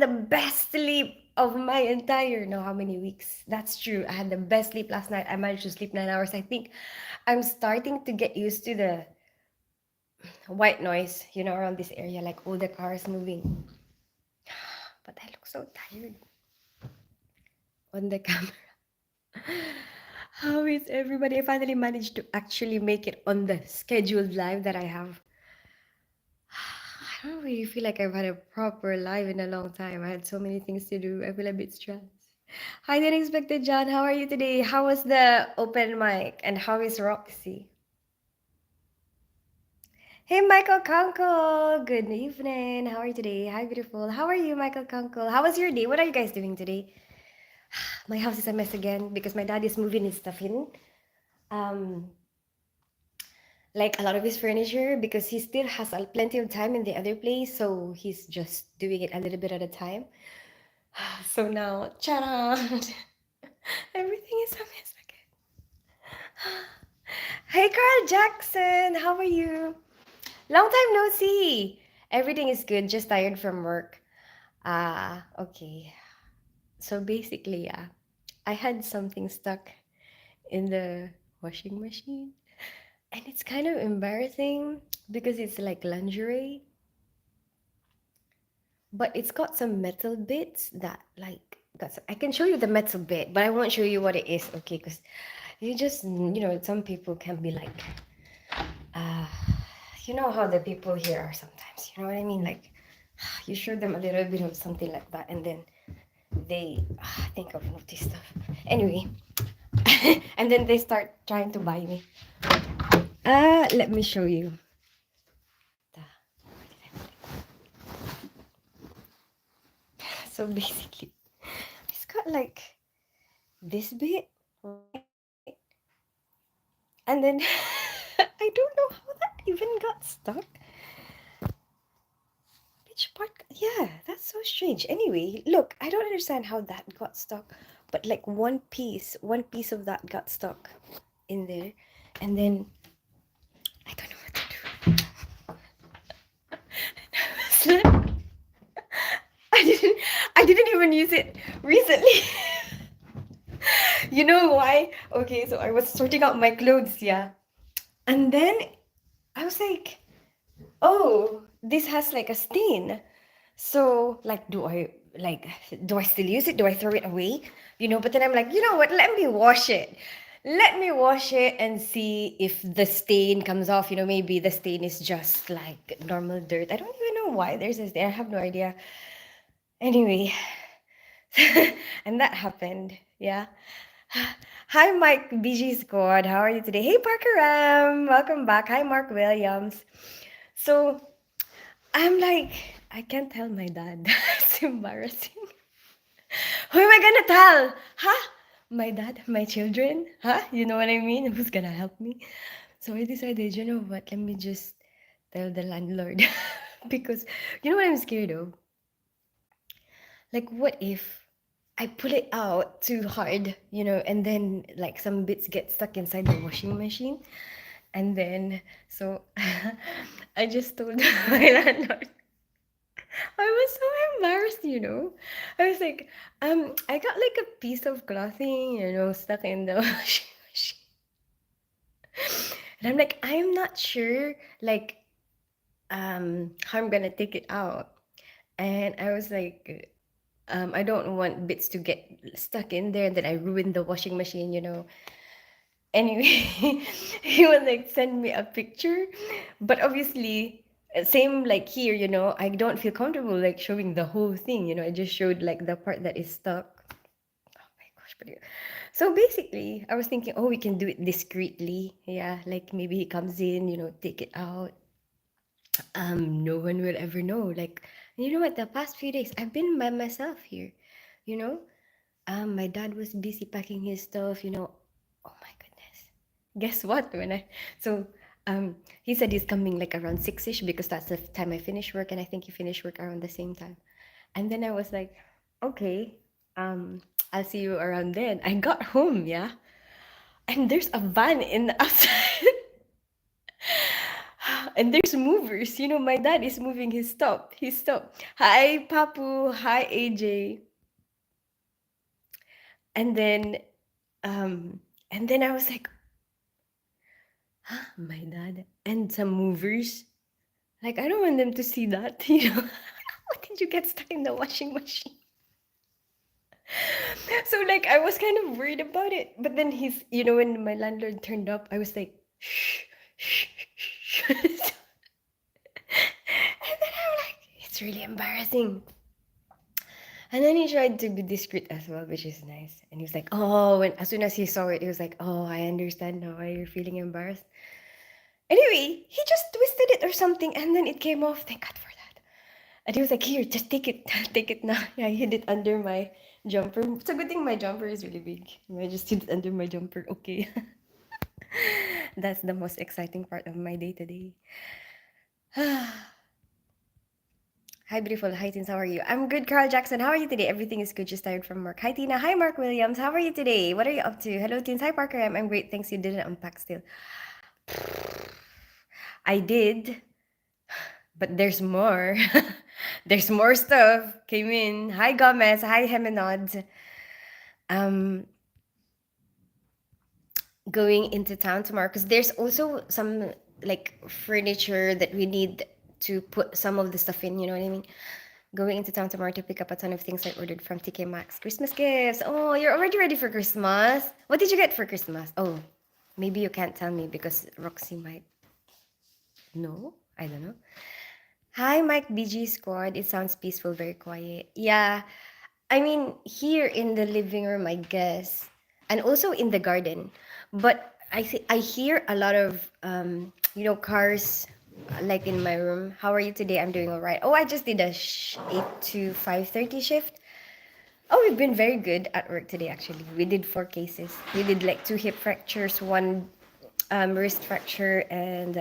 best sleep of my entire, no, how many weeks? That's true. I had the best sleep last night. I managed to sleep 9 hours. I think I'm starting to get used to the white noise, around this area, like all the cars moving. But I look so tired on the camera. How is everybody? I finally managed to actually make it on the scheduled live that I have. I don't really feel like I've had a proper live in a long time. I had so many things to do. I feel a bit stressed. Hi, the unexpected John. How are you today? How was the open mic? And how is Roxy? Hey, Michael Kunkel. Good evening. How are you today? Hi, beautiful. How are you, Michael Kunkel? How was your day? What are you guys doing today? My house is a mess again because my dad is moving his stuff in. Um, like a lot of his furniture because he still has plenty of time in the other place, so he's just doing it a little bit at a time. So now, ta everything is a mess again. Hey, Carl Jackson, how are you? Long time no see. Everything is good, just tired from work. Okay. So basically, I had something stuck in the washing machine. And it's kind of embarrassing because it's like lingerie, but it's got some metal bits that like I can show you the metal bit, but I won't show you what it is, okay? Because some people can be like, uh, you know how the people here are sometimes. You know what I mean? Like, you show them a little bit of something like that, and then they think of naughty stuff. Anyway, and then they start trying to buy me. Let me show you. So basically, it's got like this bit, right? And then I don't know how that even got stuck. Which part? Yeah, that's so strange. Anyway, look, I don't understand how that got stuck, but like one piece of that got stuck in there, and then I don't know what to do. And I was like, I didn't, I didn't even use it recently. You know why? Okay, so I was sorting out my clothes, yeah, and then I was like, oh, this has like a stain. So, like, do I still use it? Do I throw it away? But then I'm like, you know what? Let me wash it. Let me wash it and see if the stain comes off. Maybe the stain is just like normal dirt. I don't even know why there's a stain. I have no idea. Anyway, and that happened. Yeah. Hi, Mike BG Squad. How are you today? Hey, Parker M. Welcome back. Hi, Mark Williams. So, I'm like, I can't tell my dad. It's embarrassing. Who am I gonna tell? Huh? My dad? My children? Huh? You know what I mean? Who's gonna help me? So I decided, you know what? Let me just tell the landlord. Because you know what I'm scared of? Like, what if I pull it out too hard, and then like some bits get stuck inside the washing machine? And then, so I just told my landlord. I was so embarrassed. I was like, I got like a piece of clothing, stuck in the washing machine. And I'm like, I'm not sure, like, how I'm gonna take it out. And I was like, I don't want bits to get stuck in there and then I ruin the washing machine. Anyway, he would like send me a picture, but obviously, same like here, I don't feel comfortable like showing the whole thing. I just showed like the part that is stuck. Oh my gosh, but so basically, I was thinking, oh, we can do it discreetly. Yeah, like maybe he comes in, take it out. No one will ever know. Like, you know what? The past few days, I've been by myself here. You know, my dad was busy packing his stuff. Oh my goodness. Guess what? He said he's coming like around 6ish because that's the time I finish work, and I think he finished work around the same time. And then I was like, okay, um, I'll see you around then. I got home, yeah, and there's a van in the outside. And there's movers. My dad is moving his stop. His stop. Hi, Papu. Hi, AJ. And then, um, and then I was like, huh, my dad and some movers. Like, I don't want them to see that. What did you get stuck in the washing machine? So like I was kind of worried about it. But then when my landlord turned up, I was like, shh, shh, shh. shh. And then I'm like, it's really embarrassing. And then he tried to be discreet as well, which is nice. And he was like, oh, and as soon as he saw it, he was like, oh, I understand now why you're feeling embarrassed. Anyway, he just twisted it or something, and then it came off. Thank God for that. And he was like, here, just take it. Take it now. Yeah, I hid it under my jumper. It's a good thing my jumper is really big. I just hid it under my jumper. Okay. That's the most exciting part of my day today. Hi, beautiful. Hi, Teens. How are you? I'm good, Carl Jackson. How are you today? Everything is good. Just tired from work. Hi, Tina. Hi, Mark Williams. How are you today? What are you up to? Hello, Teens. Hi, Parker. I'm great. Thanks. You didn't unpack still. I did, but there's more. There's more stuff came in. Hi, Gomez. Hi, Hemenod. Um, Going into town tomorrow because there's also some like furniture that we need to put some of the stuff in. You know what I mean? Going into town tomorrow to pick up a ton of things I ordered from TK Maxx. Christmas gifts. Oh, you're already ready for Christmas. What did you get for Christmas? Oh, maybe you can't tell me because Roxy might know. I don't know. Hi, Mike BG Squad. It sounds peaceful, very quiet. Yeah, I mean, here in the living room, I guess, and also in the garden. But I hear a lot of cars like in my room. How are you today? I'm doing all right. Oh, I just did a 8 to 5:30 shift. Oh, we've been very good at work today. Actually, we did 4 cases. We did like 2 hip fractures, one wrist fracture, and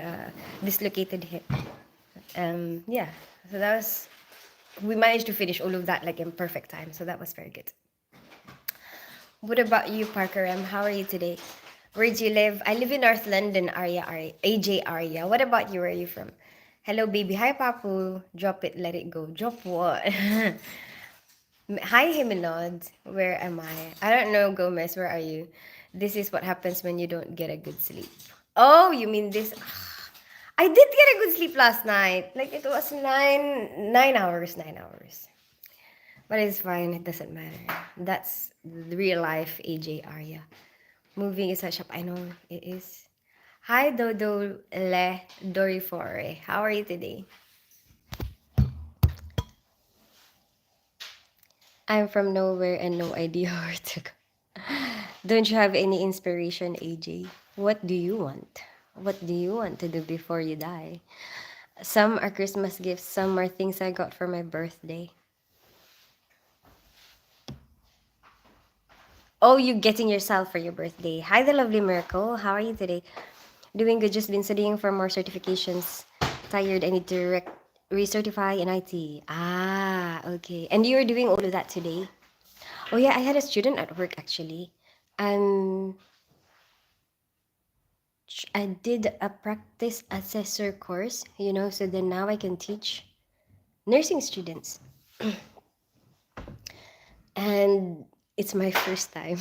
dislocated hip. Yeah. So we managed to finish all of that like in perfect time. So that was very good. What about you, Parker M? How are you today? Where do you live? I live in North London area, AJ area. What about you? Where are you from? Hello, baby. Hi, Papu. Drop it, let it go. Drop what? Hi, Himinod. Where am I? I don't know, Gomez. Where are you? This is what happens when you don't get a good sleep. Oh, you mean this? I did get a good sleep last night. Like it was 9 hours, 9 hours. But it's fine. It doesn't matter. That's the real life AJ Arya. Moving is such a... I know it is. Hi, Dodo Le Dorifore. How are you today? I'm from nowhere and no idea where to go. Don't you have any inspiration, AJ? What do you want? What do you want to do before you die? Some are Christmas gifts, some are things I got for my birthday. Oh, you getting yourself for your birthday. Hi, the lovely Miracle. How are you today? Doing good. Just been studying for more certifications. Tired. I need to recertify in IT. Ah, okay. And you're doing all of that today? Oh yeah, I had a student at work actually. Um, I did a practice assessor course, so then now I can teach nursing students. And it's my first time.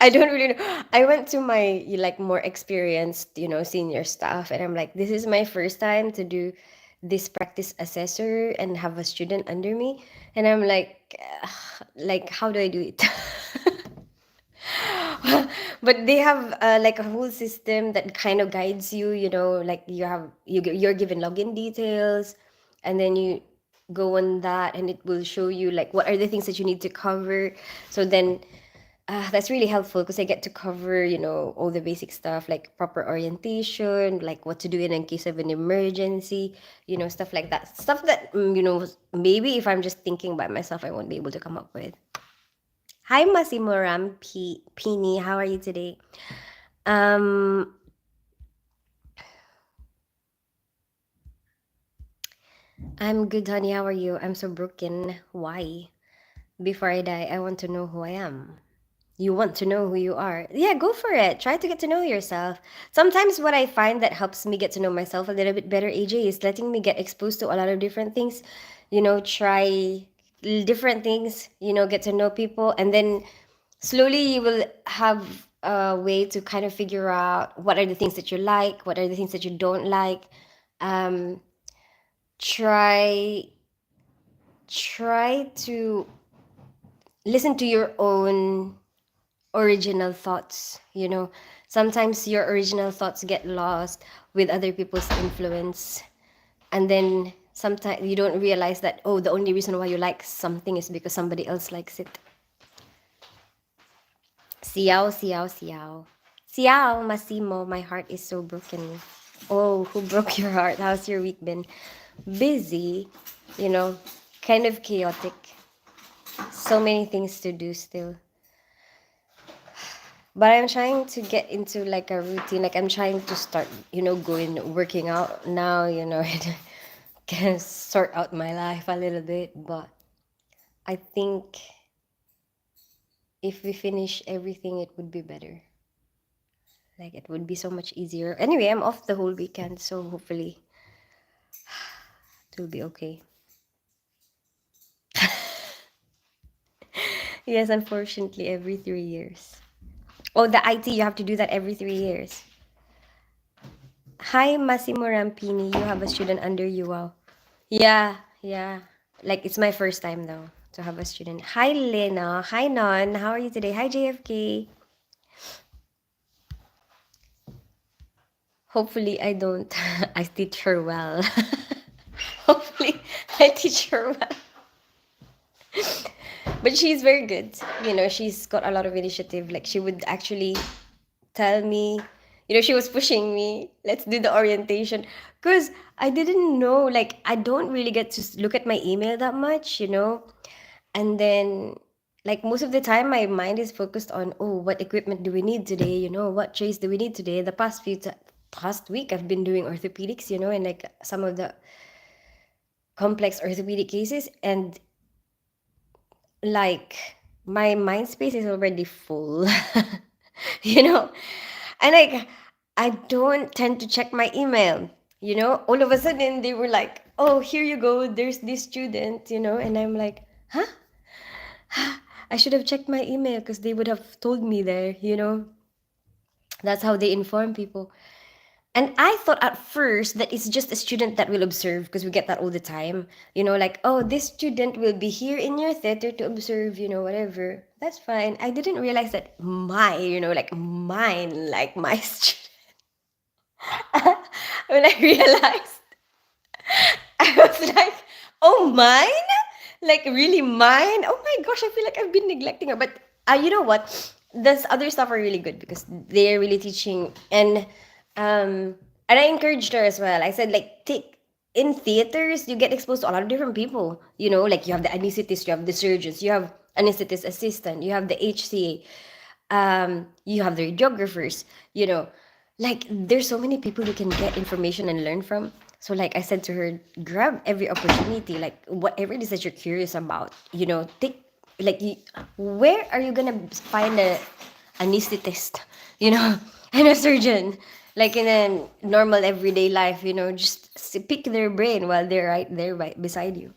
I don't really know. I went to my like more experienced, senior staff, and I'm like, this is my first time to do this practice assessor and have a student under me, and I'm like, how do I do it? But they have like a whole system that kind of guides you. Like you're given login details, and then you go on that, and it will show you like what are the things that you need to cover. So then that's really helpful because I get to cover, all the basic stuff like proper orientation, like what to do in case of an emergency, stuff like that. Stuff that, maybe if I'm just thinking by myself, I won't be able to come up with. Hi, Masimoram Pini. How are you today? Um, I'm good, honey. How are you? I'm so broken. Why? Before I die, I want to know who I am. you want to know who you are, yeah, go for it. Try to get to know yourself. Sometimes what I find that helps me get to know myself a little bit better, AJ, is letting me get exposed to a lot of different things. Try different things, get to know people, and then slowly you will have a way to kind of figure out what are the things that you like, what are the things that you don't like. Um, try try to listen to your own original thoughts. Sometimes your original thoughts get lost with other people's influence, and then sometimes you don't realize that, oh, the only reason why you like something is because somebody else likes it. Siao, siao, siao. Siao, Massimo, my heart is so broken. Oh, who broke your heart? How's your week been? Busy, you know, kind of chaotic. So many things to do still. But I'm trying to get into like a routine. Like I'm trying to start, going working out now, and can sort out my life a little bit. But I think if we finish everything, it would be better. Like it would be so much easier. Anyway, I'm off the whole weekend, so hopefully it will be okay. Yes, unfortunately, every 3 years. Oh, the IT, you have to do that every 3 years. Hi, Massimo Rampini. You have a student under you. Wow. Yeah, yeah. Like it's my first time though to have a student. Hi, Lena. Hi, Non. How are you today? Hi, JFK. Hopefully, I don't. I teach her well. Hopefully, I teach her well. But she's very good. She's got a lot of initiative. Like she would actually tell me, she was pushing me, let's do the orientation. Because I didn't know, like, I don't really get to look at my email that much. And then, like, most of the time, my mind is focused on, oh, what equipment do we need today? What trays do we need today? The past week, I've been doing orthopedics, and like some of the complex orthopedic cases. And like my mind space is already full. you know and like I don't tend to check my email. All of a sudden they were like, oh, here you go, there's this student, and I'm like, huh, I should have checked my email because they would have told me there. That's how they inform people. And I thought at first that it's just a student that will observe, because we get that all the time. Like, oh, this student will be here in your theater to observe, whatever. That's fine. I didn't realize that like mine, like my student. When I realized, I was like, oh, mine? Like, really mine? Oh my gosh, I feel like I've been neglecting her. But you know what? This other stuff are really good because they're really teaching. And I encouraged her as well. I said, like, take in theaters, you get exposed to a lot of different people. Like you have the anesthetist, you have the surgeons, you have anesthetist assistant, you have the HCA, you have the radiographers, like there's so many people you can get information and learn from. So like I said to her, grab every opportunity, like whatever it is that you're curious about, take, like where are you gonna find a anesthetist, and a surgeon, like in a normal everyday life, just pick their brain while they're right there beside you.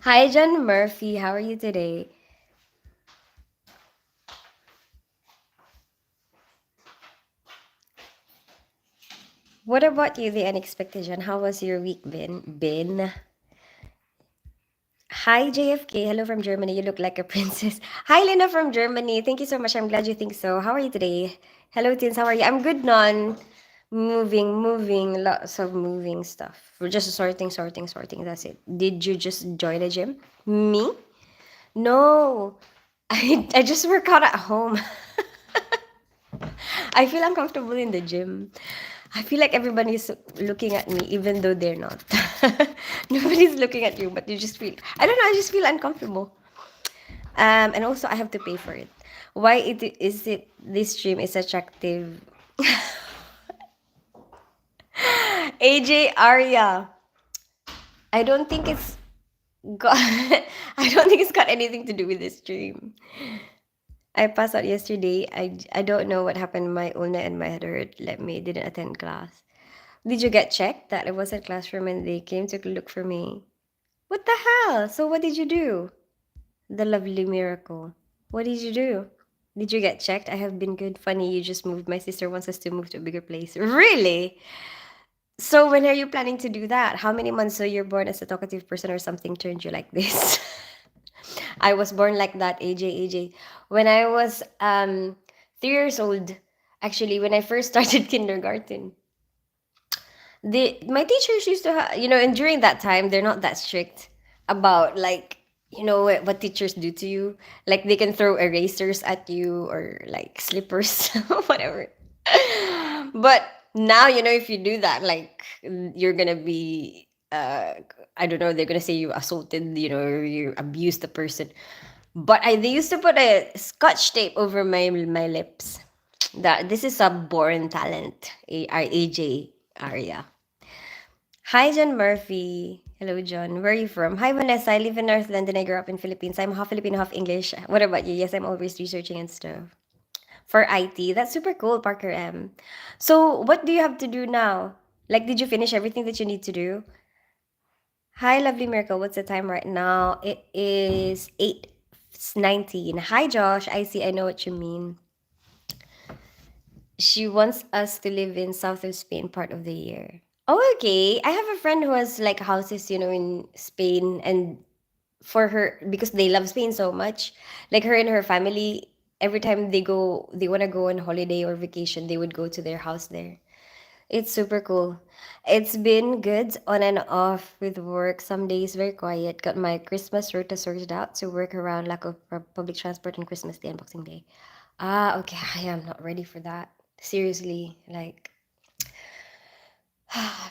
Hi, John Murphy, how are you today? What about you, the unexpected John? How was your week been? Hi, JFK. Hello from Germany. You look like a princess. Hi, Lena from Germany. Thank you so much. I'm glad you think so. How are you today? Hello, teens. How are you? I'm good, non. Moving, lots of moving stuff. We're just sorting. That's it. Did you just join a gym? Me? No. I just work out at home. I feel uncomfortable in the gym. I feel like everybody's looking at me, even though they're not. Nobody's looking at you, but you just feel, I don't know, I just feel uncomfortable. And also, I have to pay for it. Why is it this stream is attractive? AJ Arya. I don't think it's got I don't think it's got anything to do with this stream. I passed out yesterday. I don't know what happened. My ulna and my head hurt. Let me didn't attend class. Did you get checked that I was at classroom and they came to look for me? What the hell? So what did you do? The lovely miracle. What did you do? Did you get checked? I have been good. Funny, you just moved. My sister wants us to move to a bigger place. Really? So when are you planning to do that? How many months so you're born as a talkative person or something turned you like this? I was born like that, AJ. When I was 3 years old, actually, when I first started kindergarten, my teachers used to and during that time they're not that strict about like what teachers do to you. Like they can throw erasers at you or like slippers, whatever. But now if you do that, like you're gonna be I don't know, they're gonna say you assaulted, or you abused the person. But they used to put a scotch tape over my lips. That this is a born talent. AJ Arya. Hi, John Murphy. Hello, John. Where are you from? Hi, Vanessa. I live in North London. I grew up in Philippines. I'm half Filipino, half English. What about you? Yes, I'm always researching and stuff. For IT. That's super cool, Parker M. So, what do you have to do now? Like, did you finish everything that you need to do? Hi, lovely Miracle. What's the time right now? It is 8:19. Hi, Josh. I see. I know what you mean. She wants us to live in south of Spain part of the year. Oh, okay. I have a friend who has like houses, in Spain, and for her, because they love Spain so much, like her and her family, every time they want to go on holiday or vacation, they would go to their house there. It's super cool. It's been good on and off with work. Some days very quiet. Got my Christmas rota sorted out to work around lack of public transport on Christmas Day and Boxing Day. Ah, okay. I am not ready for that. Seriously, like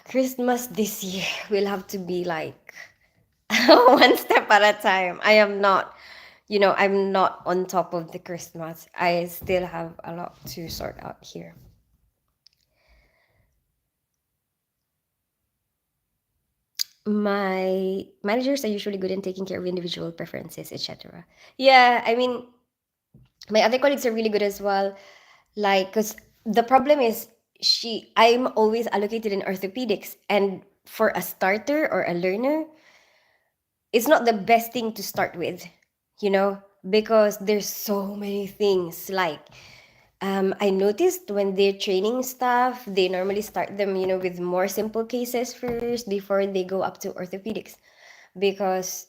Christmas this year will have to be like one step at a time. I'm not on top of the Christmas. I still have a lot to sort out here. My managers are usually good in taking care of individual preferences, etc. Yeah, I mean, my other colleagues are really good as well. Like, because the problem is, I'm always allocated in orthopedics, and for a starter or a learner, it's not the best thing to start with, you know, because there's so many things. Like, I noticed when they're training staff, they normally start them, with more simple cases first before they go up to orthopedics, because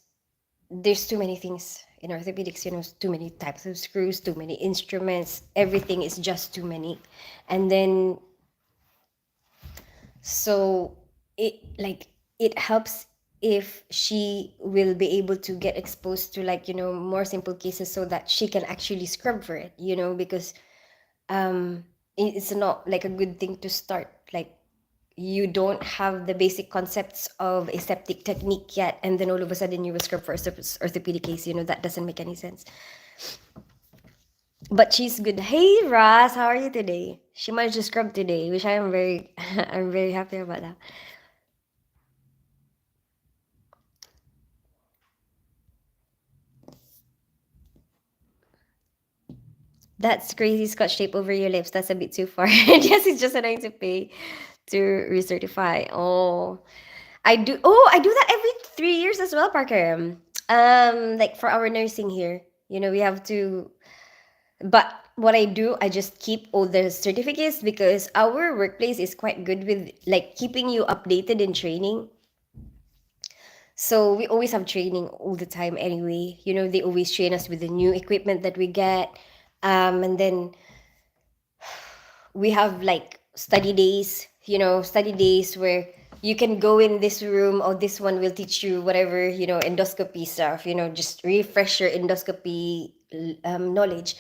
there's too many things in orthopedics, too many types of screws, too many instruments, everything is just too many. And then so it helps if she will be able to get exposed to, like, more simple cases so that she can actually scrub for it, because it's not like a good thing to start like you don't have the basic concepts of aseptic technique yet, and then all of a sudden you will scrub for orthopedic case. That doesn't make any sense. But she's good. Hey, Ras, how are you today? She managed to scrub today, which I am very I'm very happy about that. That's crazy scotch tape over your lips. That's a bit too far. Yes, it's just annoying to pay to recertify. Oh, I do that every 3 years as well, Parker. Like for our nursing here, we have to. But what I do, I just keep all the certificates because our workplace is quite good with like keeping you updated in training. So we always have training all the time anyway. They always train us with the new equipment that we get. And then we have like study days where you can go in this room, or this one will teach you whatever, endoscopy stuff, just refresh your endoscopy knowledge.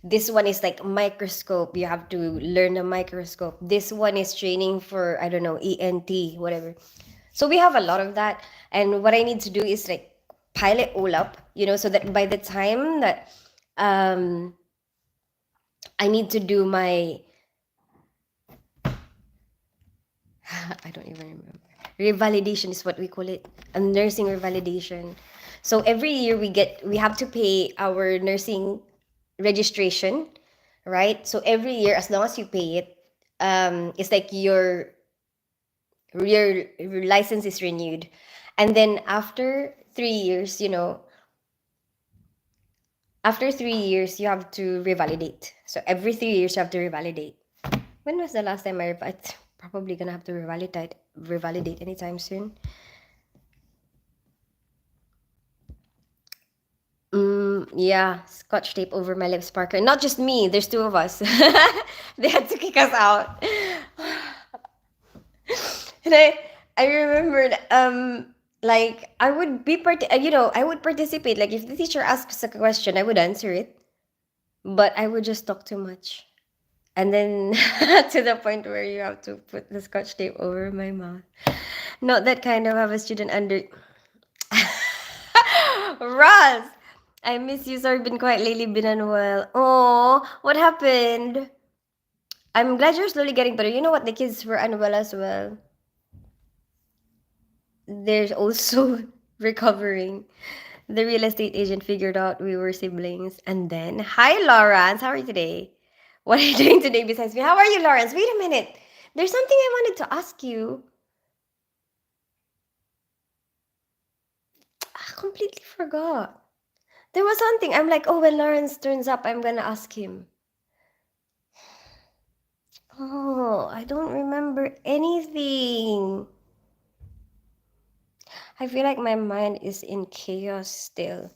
This one is like microscope. You have to learn a microscope. This one is training for, I don't know, ENT, whatever. So we have a lot of that. And what I need to do is like pile it all up, so that by the time that um, I need to do my I don't even remember. Revalidation is what we call it. A nursing revalidation. So every year we have to pay our nursing registration, right? So every year, as long as you pay it, it's like your license is renewed, and then after 3 years, after 3 years, you have to revalidate. So every 3 years, you have to revalidate. When was the last time I revalidate? Probably gonna have to revalidate anytime soon. Yeah, scotch tape over my lips, Parker. Not just me. There's two of us. They had to kick us out. And I remembered like I would be I would participate. Like if the teacher asks a question, I would answer it, but I would just talk too much. And then to the point where you have to put the scotch tape over my mouth. Not that kind of have a student under Ross. I miss you. Sorry, been quiet lately, been unwell. Oh, what happened? I'm glad you're slowly getting better. You know what? The kids were unwell as well. There's also recovering. The real estate agent figured out we were siblings. And then, hi, Lawrence. How are you today? What are you doing today besides me? How are you, Lawrence? Wait a minute. There's something I wanted to ask you. I completely forgot. There was something. I'm like, oh, when Lawrence turns up, I'm gonna ask him. Oh, I don't remember anything. I feel like my mind is in chaos still.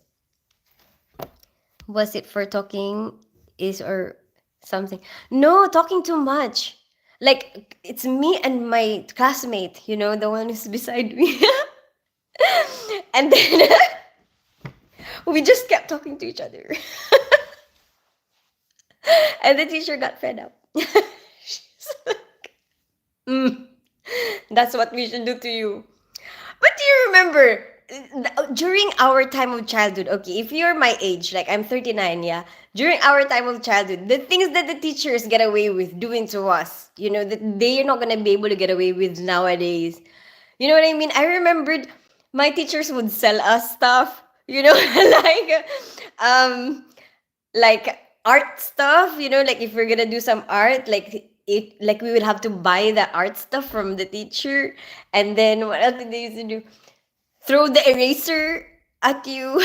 Was it for talking is or something? No, talking too much. Like it's me and my classmate, the one who's beside me. And then we just kept talking to each other. And the teacher got fed up. She's like, that's what we should do to you. But do you remember during our time of childhood? Okay, if you're my age, like I'm 39, yeah. During our time of childhood, the things that the teachers get away with doing to us, that they're not gonna be able to get away with nowadays. You know what I mean? I remembered my teachers would sell us stuff, like um like art stuff, like if we're gonna do some art, like we would have to buy the art stuff from the teacher. And then what else did they used to do? Throw the eraser at you.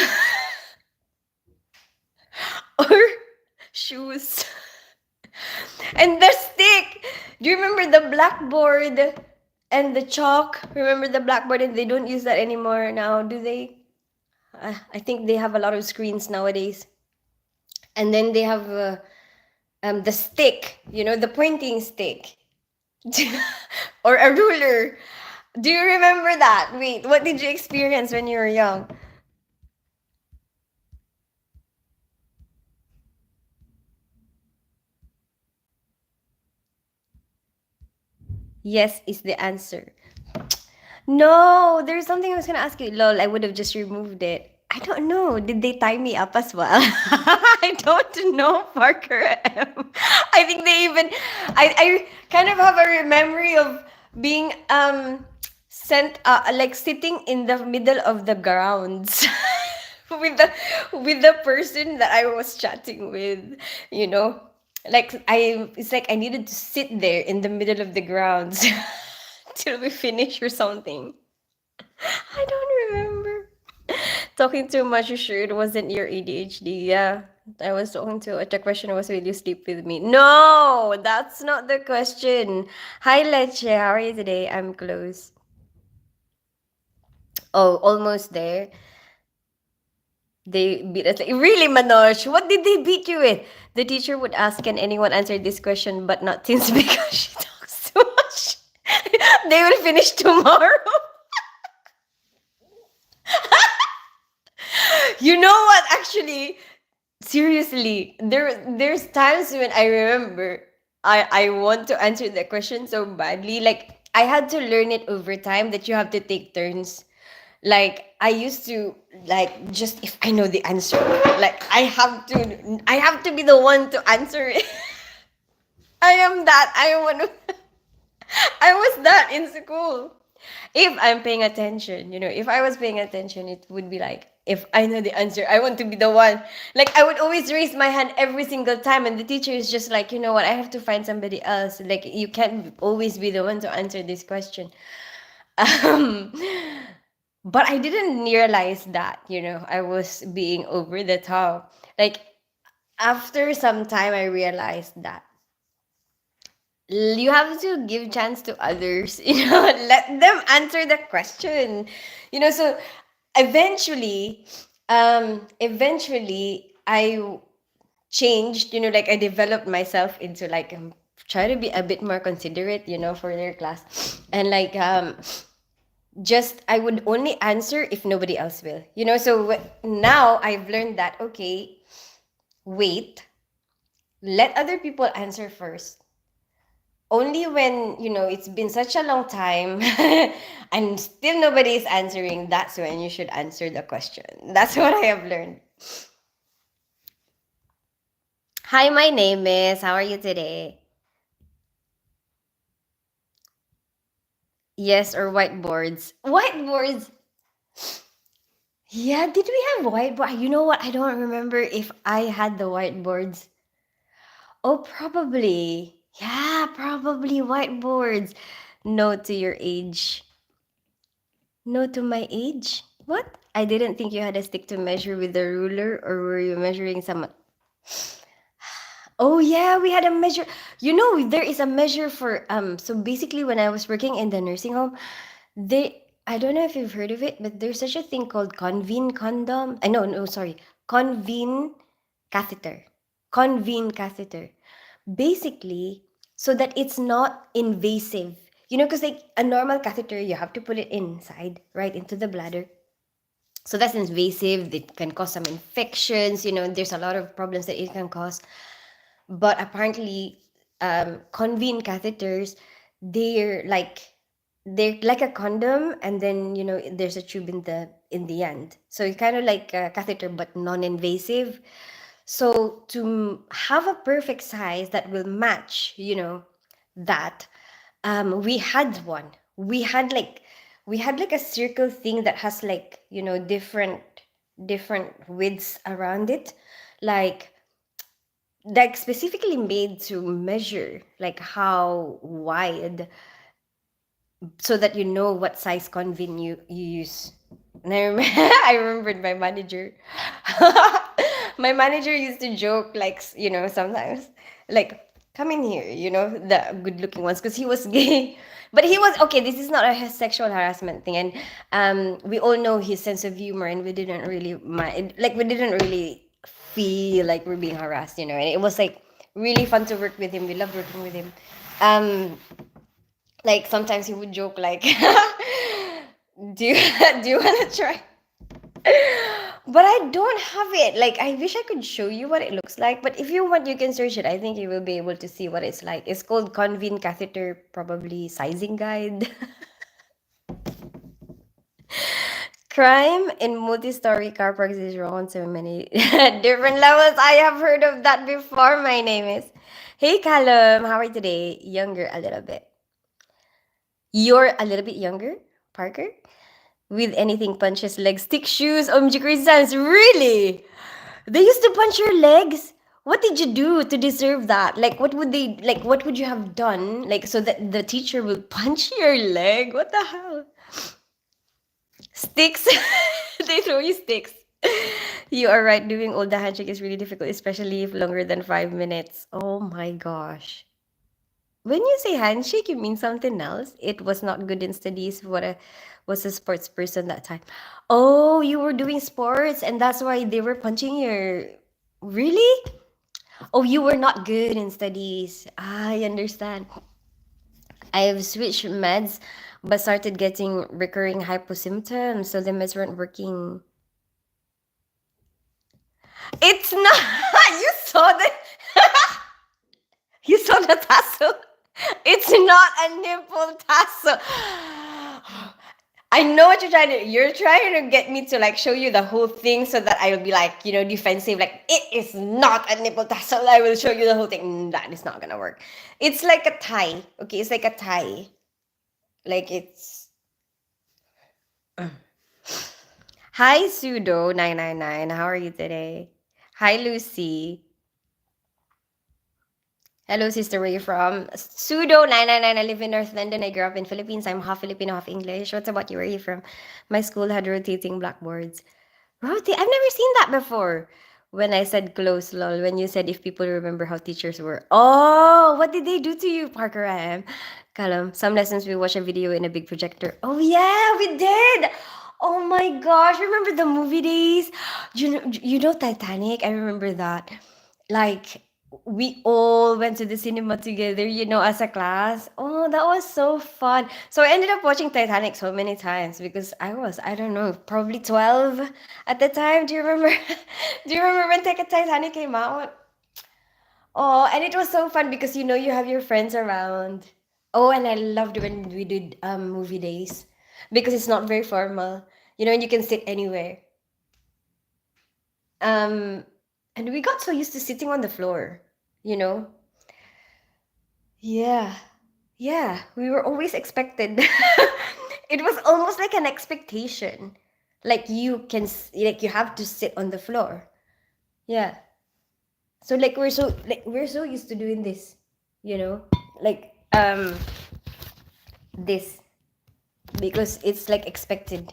Or shoes. And the stick. Do you remember the blackboard and the chalk? Remember the blackboard, and they don't use that anymore now, do they? I think they have a lot of screens nowadays. And then they have the stick, the pointing stick. Or a ruler. Do you remember that? Wait, what did you experience when you were young? Yes is the answer. No, there's something I was gonna ask you. Lol, I would have just removed it. I don't know. Did they tie me up as well? I don't know, Parker M. I think they even I kind of have a memory of being sent like sitting in the middle of the grounds with the person that I was chatting with, you know. It's like I needed to sit there in the middle of the grounds till we finish or something. I don't remember. Talking too much, you sure it wasn't your ADHD? Yeah. I was talking to the question was, will you sleep with me? No, that's not the question. Hi Leche, how are you today? I'm close. Oh, almost there. They beat us. Like, really, Manoj? What did they beat you with? The teacher would ask, can anyone answer this question but not Tins because she talks too much? They will finish tomorrow. You know what? Actually, seriously, there's times when I remember I want to answer the question so badly. Like I had to learn it over time that you have to take turns. Like I used to like just if I know the answer, like I have to be the one to answer it. I am that. I was that in school. If I'm paying attention, if I was paying attention, it would be like if I know the answer, I want to be the one. Like I would always raise my hand every single time, and the teacher is just like, you know what, I have to find somebody else. Like you can't always be the one to answer this question. Um, but I didn't realize that, I was being over the top. Like after some time, I realized that you have to give chance to others, let them answer the question. So eventually, I changed, like I developed myself into like try to be a bit more considerate, for their class. And like just I would only answer if nobody else will. So now I've learned that okay, wait, let other people answer first. Only when, it's been such a long time and still nobody is answering, that's when you should answer the question. That's what I have learned. Hi, my name is. How are you today? Yes, or whiteboards. Whiteboards. Yeah, did we have whiteboard? You know what? I don't remember if I had the whiteboards. Oh, probably. Yeah, probably whiteboards. No to your age. No to my age? What? I didn't think you had a stick to measure with a ruler, or were you measuring someone? Oh yeah, we had a measure. There is a measure for so basically when I was working in the nursing home, I don't know if you've heard of it, but there's such a thing called convene condom. I no, no, sorry. Convene catheter. Convene catheter. Basically, so that it's not invasive. Because like a normal catheter, you have to put it inside, right, into the bladder. So that's invasive. It can cause some infections. There's a lot of problems that it can cause. But apparently, convene catheters, they're like they're like a condom, and then there's a tube in the end. So it's kind of like a catheter, but non-invasive. So to have a perfect size that will match, that we had one. We had like a circle thing that has like different widths around it, like specifically made to measure like how wide, so that you know what size convene you use. And I remembered my manager. My manager used to joke like sometimes like, come in here, the good looking ones, because he was gay. But he was okay. This is not a sexual harassment thing, and we all know his sense of humor, and we didn't really mind, like we didn't really feel like we're being harassed, and it was like really fun to work with him. We loved working with him. um like sometimes he would joke like, do you do you want to try? But I don't have it. Like I wish I could show you what it looks like, but if you want, you can search it. I think you will be able to see what it's like. It's called convene catheter, probably sizing guide. Crime in multi-story car parks is wrong on so many different levels. I have heard of that before. My name is. Hey Callum, how are you today? Younger a little bit. You're a little bit younger, Parker? With anything punches legs, stick shoes, OMG Christians. Really? They used to punch your legs? What did you do to deserve that? Like what would you have done? Like so that the teacher will punch your leg? What the hell? Sticks. They throw you sticks. You are right, doing all the handshake is really difficult, especially if longer than 5 minutes. Oh my gosh. When you say handshake, you mean something else. It was not good in studies. What a was a sports person that time. Oh, you were doing sports, and that's why they were punching your. Really? Oh, you were not good in studies. I understand. I've switched meds, but started getting recurring hypo symptoms, so the meds weren't working. It's not. You saw the. You saw the tassel. It's not a nipple tassel. I know what you're trying to. You're trying to get me to like show you the whole thing so that I will be like, defensive. Like it is not a nipple tassel. I will show you the whole thing. That is not gonna work. It's like a tie. Okay, it's like a tie. Like it's. Hi, Sudo999. How are you today? Hi, Lucy. Hello, sister. Where you from? Sudo999. I live in North London. I grew up in Philippines. I'm half Filipino, half English. What's about you? Where are you from? My school had rotating blackboards. I've never seen that before. When I said close, lol. When you said if people remember how teachers were. Oh, what did they do to you, Parker M? Kalam, some lessons we watch a video in a big projector. Oh yeah, we did. Oh my gosh, remember the movie days? You know Titanic? I remember that. Like we all went to the cinema together, as a class. Oh, that was so fun. So I ended up watching Titanic so many times because I don't know, probably 12 at the time. Do you remember? Do you remember when Titanic came out? Oh, and it was so fun because you have your friends around. Oh, and I loved when we did movie days because it's not very formal, and you can sit anywhere. Um, and we got so used to sitting on the floor, you know? Yeah. Yeah, we were always expected. It was almost like an expectation. Like like you have to sit on the floor. Yeah. So we're so used to doing this, you know? Like this because it's like expected.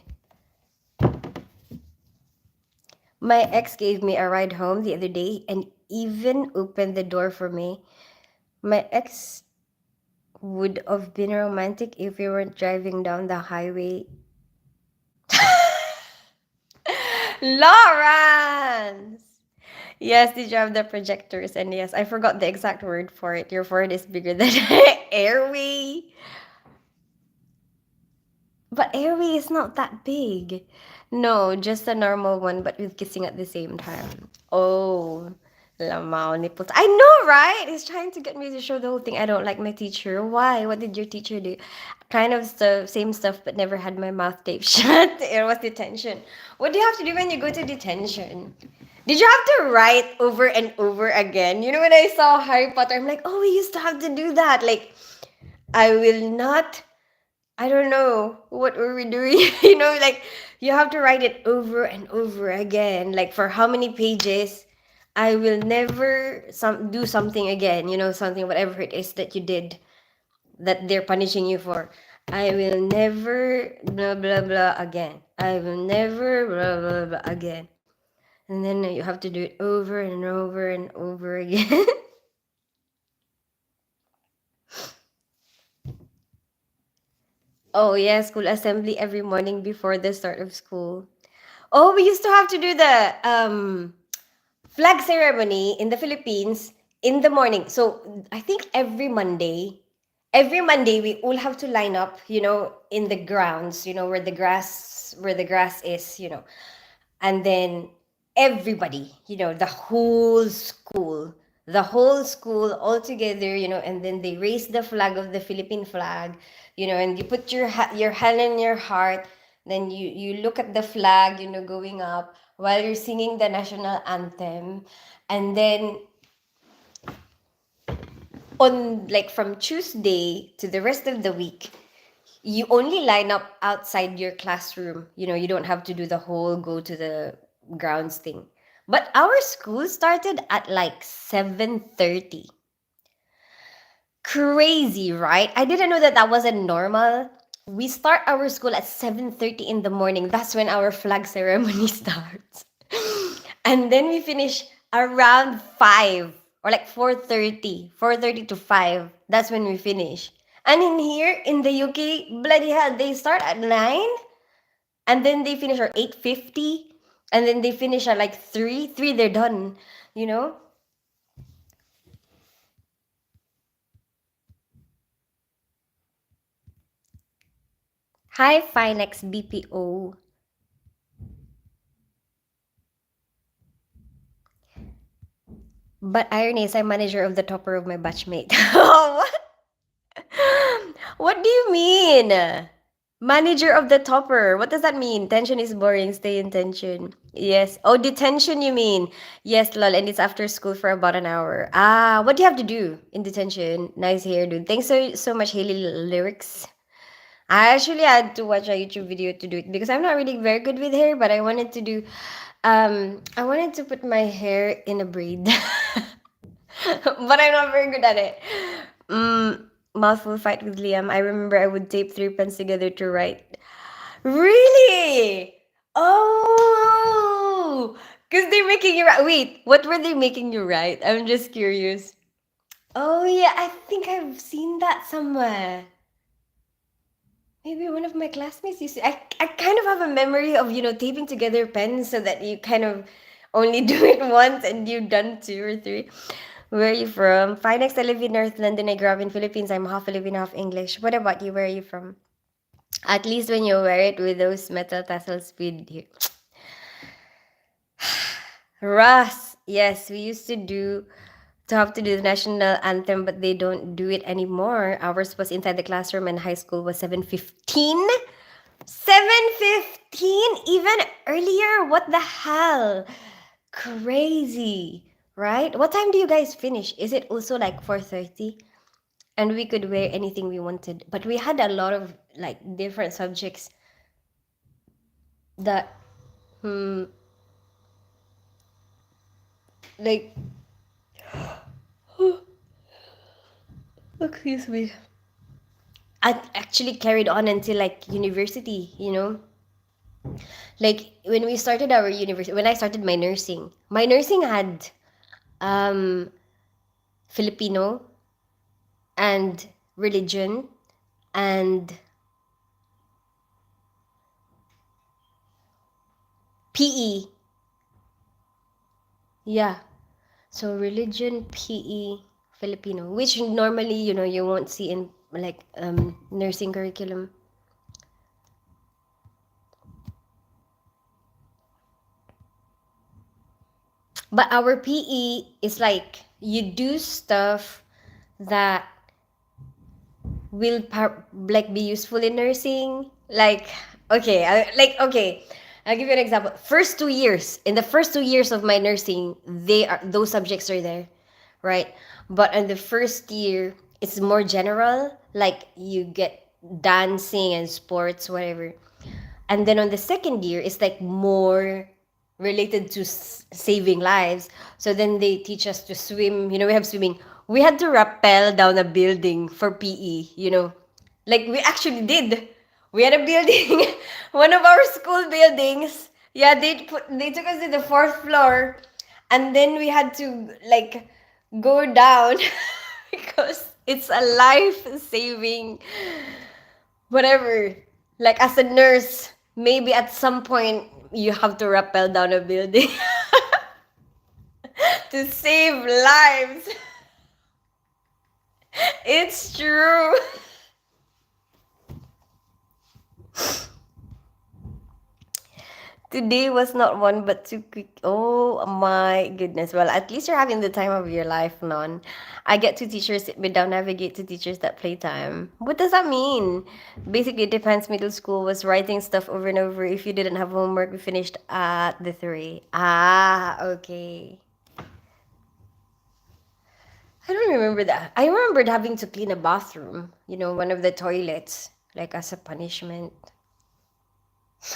My ex gave me a ride home the other day and even opened the door for me. My ex would have been romantic if we weren't driving down the highway. Lawrence! Yes, did you have the projectors? And yes, I forgot the exact word for it. Your forehead is bigger than airway. But airway is not that big. No, just a normal one, but with kissing at the same time. Oh, lamao nipples. I know, right? He's trying to get me to show the whole thing. I don't like my teacher. Why? What did your teacher do? Kind of stuff, same stuff, but never had my mouth taped shut. It was detention. What do you have to do when you go to detention? Did you have to write over and over again? When I saw Harry Potter, I'm like, oh, we used to have to do that. Like, I will not I don't know what were we doing. Like you have to write it over and over again. Like for how many pages? I will never do something again. Something whatever it is that you did that they're punishing you for. I will never blah blah blah again. I will never blah blah blah again. And then you have to do it over and over and over again. Oh yeah, school assembly every morning before the start of school. Oh, we used to have to do the flag ceremony in the Philippines in the morning. So I think every Monday we all have to line up, in the grounds, where the grass is, and then everybody, the whole school all together, and then they raise the flag of the Philippine flag, and you put your hand in your heart, then you look at the flag, going up while you're singing the national anthem, and then on like from Tuesday to the rest of the week you only line up outside your classroom. You don't have to do the whole go to the grounds thing. But our school started at like 7:30. Crazy, right? I didn't know that that wasn't normal. We start our school at 7:30 in the morning. That's when our flag ceremony starts. And then we finish around 5 or like 4:30 to 5. That's when we finish. And in here in the UK, bloody hell, they start at 9 and then they finish at 8:50 and then they finish at like 3. 3 they're done, you know? Hi Finex BPO. But irony is I'm manager of the topper of my batchmate. What? What do you mean? Manager of the topper. What does that mean? Tension is boring. Stay in tension. Yes. Oh, detention, you mean? Yes, lol. And it's after school for about an hour. Ah, what do you have to do in detention? Nice hair, dude. Thanks so much, Haley Lyrics. I actually had to watch a YouTube video to do it because I'm not really very good with hair, but I wanted to do I wanted to put my hair in a braid. But I'm not very good at it. Mouthful fight with Liam. I remember I would tape three pens together to write. Really? Oh, because they're making you write. Wait, what were they making you write? I'm just curious. Oh yeah, I think I've seen that somewhere. Maybe one of my classmates used to. I kind of have a memory of, taping together pens so that you kind of only do it once and you've done two or three. Where are you from? Fine, next I live in North London. I grew up in Philippines. I'm half Filipino, half English. What about you? Where are you from? At least when you wear it with those metal tassels with here. Russ, yes, we used to have to do the national anthem, but they don't do it anymore. Ours was inside the classroom and high school was 7:15. 7:15? Even earlier? What the hell? Crazy, right? What time do you guys finish? Is it also like 4:30? And we could wear anything we wanted. But we had a lot of like different subjects that hmm like excuse me. I actually carried on until like university. Like when we started our university, when I started my nursing had um Filipino and religion and PE. Yeah. So religion, PE, Filipino, which normally, you won't see in like nursing curriculum. But our PE is like you do stuff that will like be useful in nursing. Like okay, I'll give you an example. In the first 2 years of my nursing, those subjects are there, right? But in the first year, it's more general. Like you get dancing and sports, whatever. And then on the second year, it's like more related to saving lives. So then they teach us to swim. We have swimming. We had to rappel down a building for PE. Like we actually did. We had a building, one of our school buildings. Yeah, they took us to the fourth floor, and then we had to like go down because it's a life saving whatever. Like as a nurse, maybe at some point you have to rappel down a building to save lives. It's true. Today was not one but too quick. Oh my goodness. Well, at least you're having the time of your life, non. I get two teachers sit me down, navigate to teachers that playtime. What does that mean? Basically, it depends. Middle school was writing stuff over and over. If you didn't have homework, we finished at the three. Ah, okay. I don't remember that. I remembered having to clean a bathroom, one of the toilets, like as a punishment.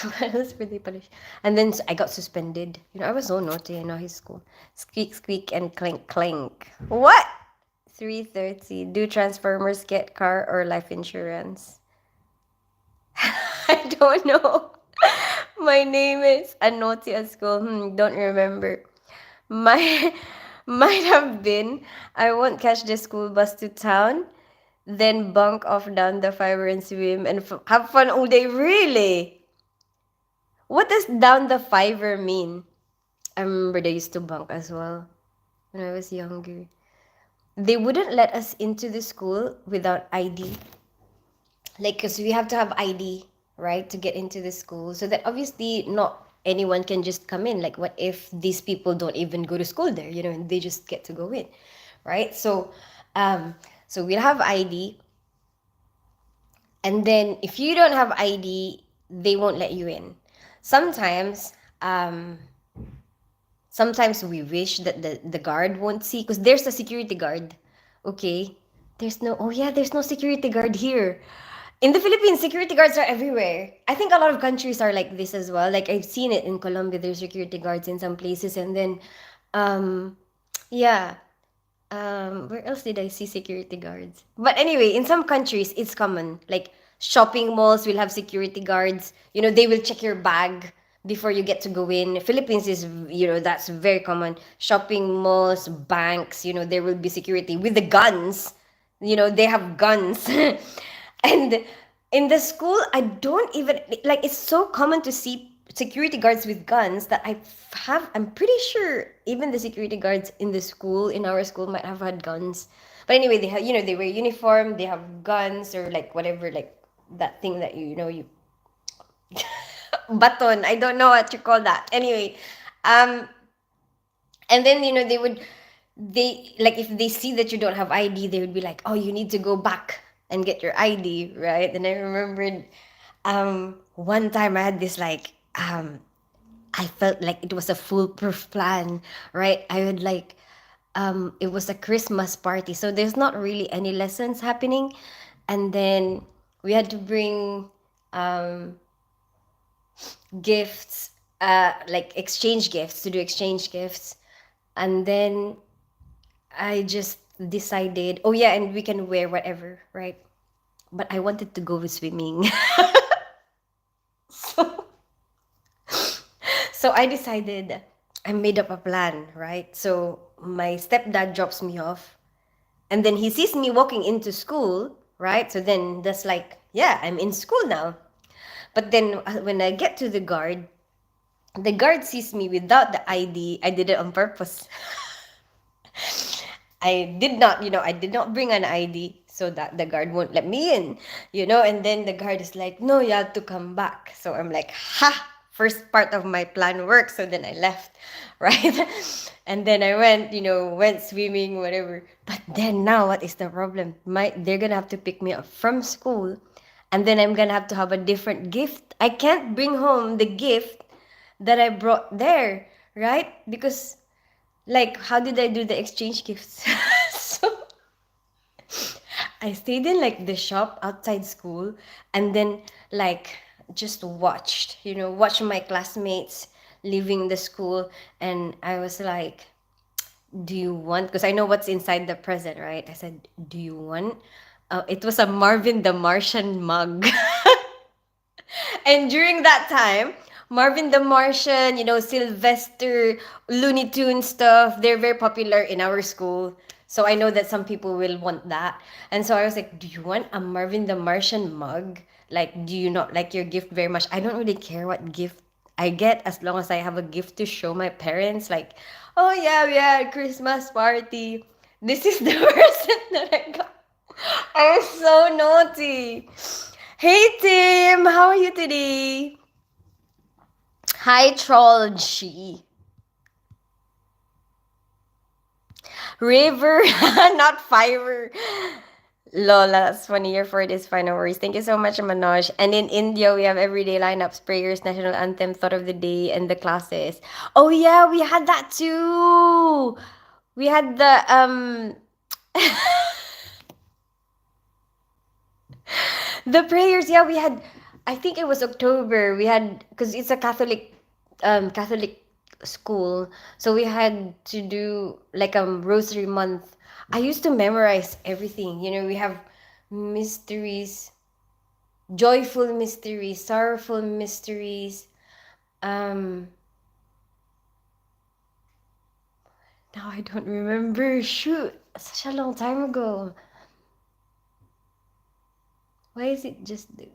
What else were they punished? And then I got suspended. I was so naughty in high school. Squeak, squeak, and clink, clink. What? 3:30. Do Transformers get car or life insurance? I don't know. My name is a naughty at school. Don't remember. My might have been. I won't catch the school bus to town. Then bunk off down the fiber and swim and have fun all day. Really? What does down the fiver mean? I remember they used to bunk as well when I was younger. They wouldn't let us into the school without ID. Like, because we have to have ID, right, to get into the school. So that obviously not anyone can just come in. Like, what if these people don't even go to school there, and they just get to go in, right? So we'll have ID. And then if you don't have ID, they won't let you in. Sometimes, sometimes we wish that the guard won't see because there's a security guard. Okay. Oh yeah, there's no security guard here. In the Philippines, security guards are everywhere. I think a lot of countries are like this as well. Like I've seen it in Colombia, there's security guards in some places, and then, um, yeah. Where else did I see security guards? But anyway, in some countries, it's common. Like shopping malls will have security guards. You know, they will check your bag before you get to go in. Philippines is, that's very common. Shopping malls, banks, there will be security with the guns. They have guns. And in the school, I don't even, like, it's so common to see security guards with guns that I'm pretty sure even the security guards in the school, in our school, might have had guns. But anyway, they have, they wear uniform, they have guns or like whatever, like that thing that you baton. I don't know what you call that. Anyway, um, and then they like if they see that you don't have ID, they would be like, "Oh, you need to go back and get your ID," right? And I remembered, one time I had this like, I felt like it was a foolproof plan, right? I would like, it was a Christmas party, so there's not really any lessons happening, and then we had to bring gifts, like exchange gifts, to do exchange gifts, and then I just decided, oh yeah, and we can wear whatever, right? But I wanted to go swimming. so so I decided, I made up a plan, right? So my stepdad drops me off, and then he sees me walking into school, right? So then that's like, yeah, I'm in school now. But then when I get to the guard sees me without the ID. I did it on purpose. I did not bring an ID so that the guard won't let me in. And then the guard is like, no, you have to come back. So I'm like, ha, first part of my plan worked. So then I left, right? And then I went swimming, whatever. But then now, what is the problem? They're gonna have to pick me up from school, and then I'm gonna have to have a different gift. I can't bring home the gift that I brought there, right? Because like, how did I do the exchange gifts? So I stayed in like the shop outside school, and then like just watched my classmates leaving the school, and I was like, do you want, because I know what's inside the present, right? I said, do you want, it was a Marvin the Martian mug. And during that time, Marvin the Martian, Sylvester, Looney Tune stuff, they're very popular in our school. So I know that some people will want that. And so I was like, do you want a Marvin the Martian mug? Like, do you not like your gift very much? I don't really care what gift I get as long as I have a gift to show my parents. Like, oh yeah, we had Christmas party. This is the present that I got. I was so naughty. Hey Tim, how are you today? Hi Troll G. River, not Fiverr. Lola, that's funny. You're for this final words. Thank you so much, Manoj. And in India, we have everyday lineups, prayers, national anthem, thought of the day, and the classes. Oh yeah, we had that too. We had the prayers. Yeah, we had. I think it was October. We had, because it's a Catholic school, so we had to do like a rosary month. I used to memorize everything. We have mysteries, joyful mysteries, sorrowful mysteries. Um, Now I don't remember. Shoot, such a long time ago. Why is it just the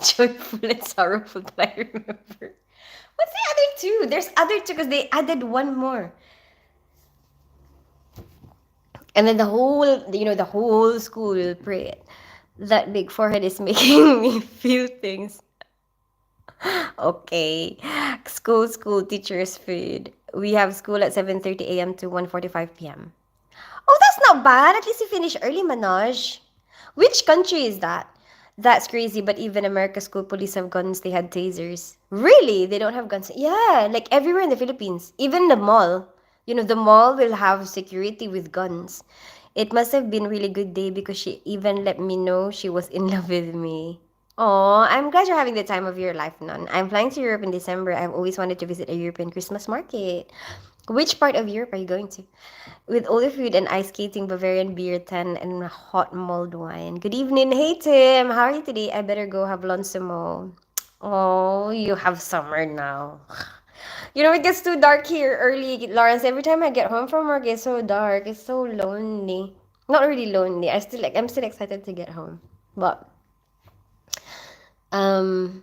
joyful and sorrowful that I remember? What's the other two? There's other two because they added one more. And then the whole school will pray it. That big forehead is making me feel things. Okay. School, teachers, food. We have school at 7:30 a.m. to 1:45 p.m. Oh, that's not bad. At least you finish early, Manoj. Which country is that? That's crazy, but even America's school police have guns. They had tasers. Really? They don't have guns? Yeah, like everywhere in the Philippines. Even the mall. The mall will have security with guns. It must have been really good day because she even let me know she was in love with me. Oh, I'm glad you're having the time of your life, Nun. I'm flying to Europe in December. I've always wanted to visit a European Christmas market. Which part of Europe are you going to? With all the food and ice skating, Bavarian beer, tan, and hot mulled wine. Good evening. Hey, Tim. How are you today? I better go have Lonsimo. Oh, you have summer now. You know, it gets too dark here early, Lawrence. Every time I get home from work, it's so dark. It's so lonely. Not really lonely. I'm still excited to get home. But um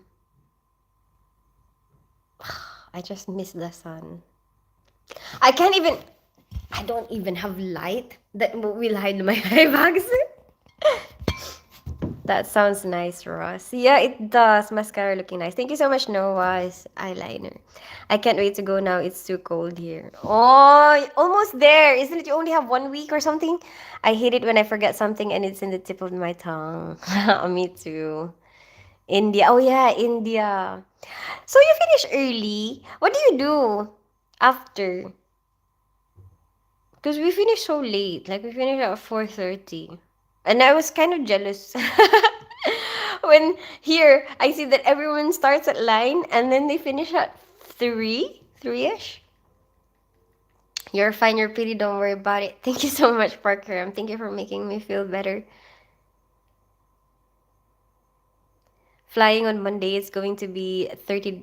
I just miss the sun. I can't even I don't even have light that will hide my eye bags. That sounds nice, Ross. Yeah, it does. Mascara looking nice. Thank you so much, Noah's eyeliner. I can't wait to go now. It's too cold here. Oh, almost there. Isn't it? You only have 1 week or something? I hate it when I forget something and it's in the tip of my tongue. Me too. India. Oh, yeah, India. So you finish early. What do you do after? Because we finished so late. Like, we finished at 4:30. And I was kind of jealous. When here, I see that everyone starts at line and then they finish at 3-ish. You're fine, you're pretty, don't worry about it. Thank you so much, Parker. Thank you for making me feel better. Flying on Monday is going to be 30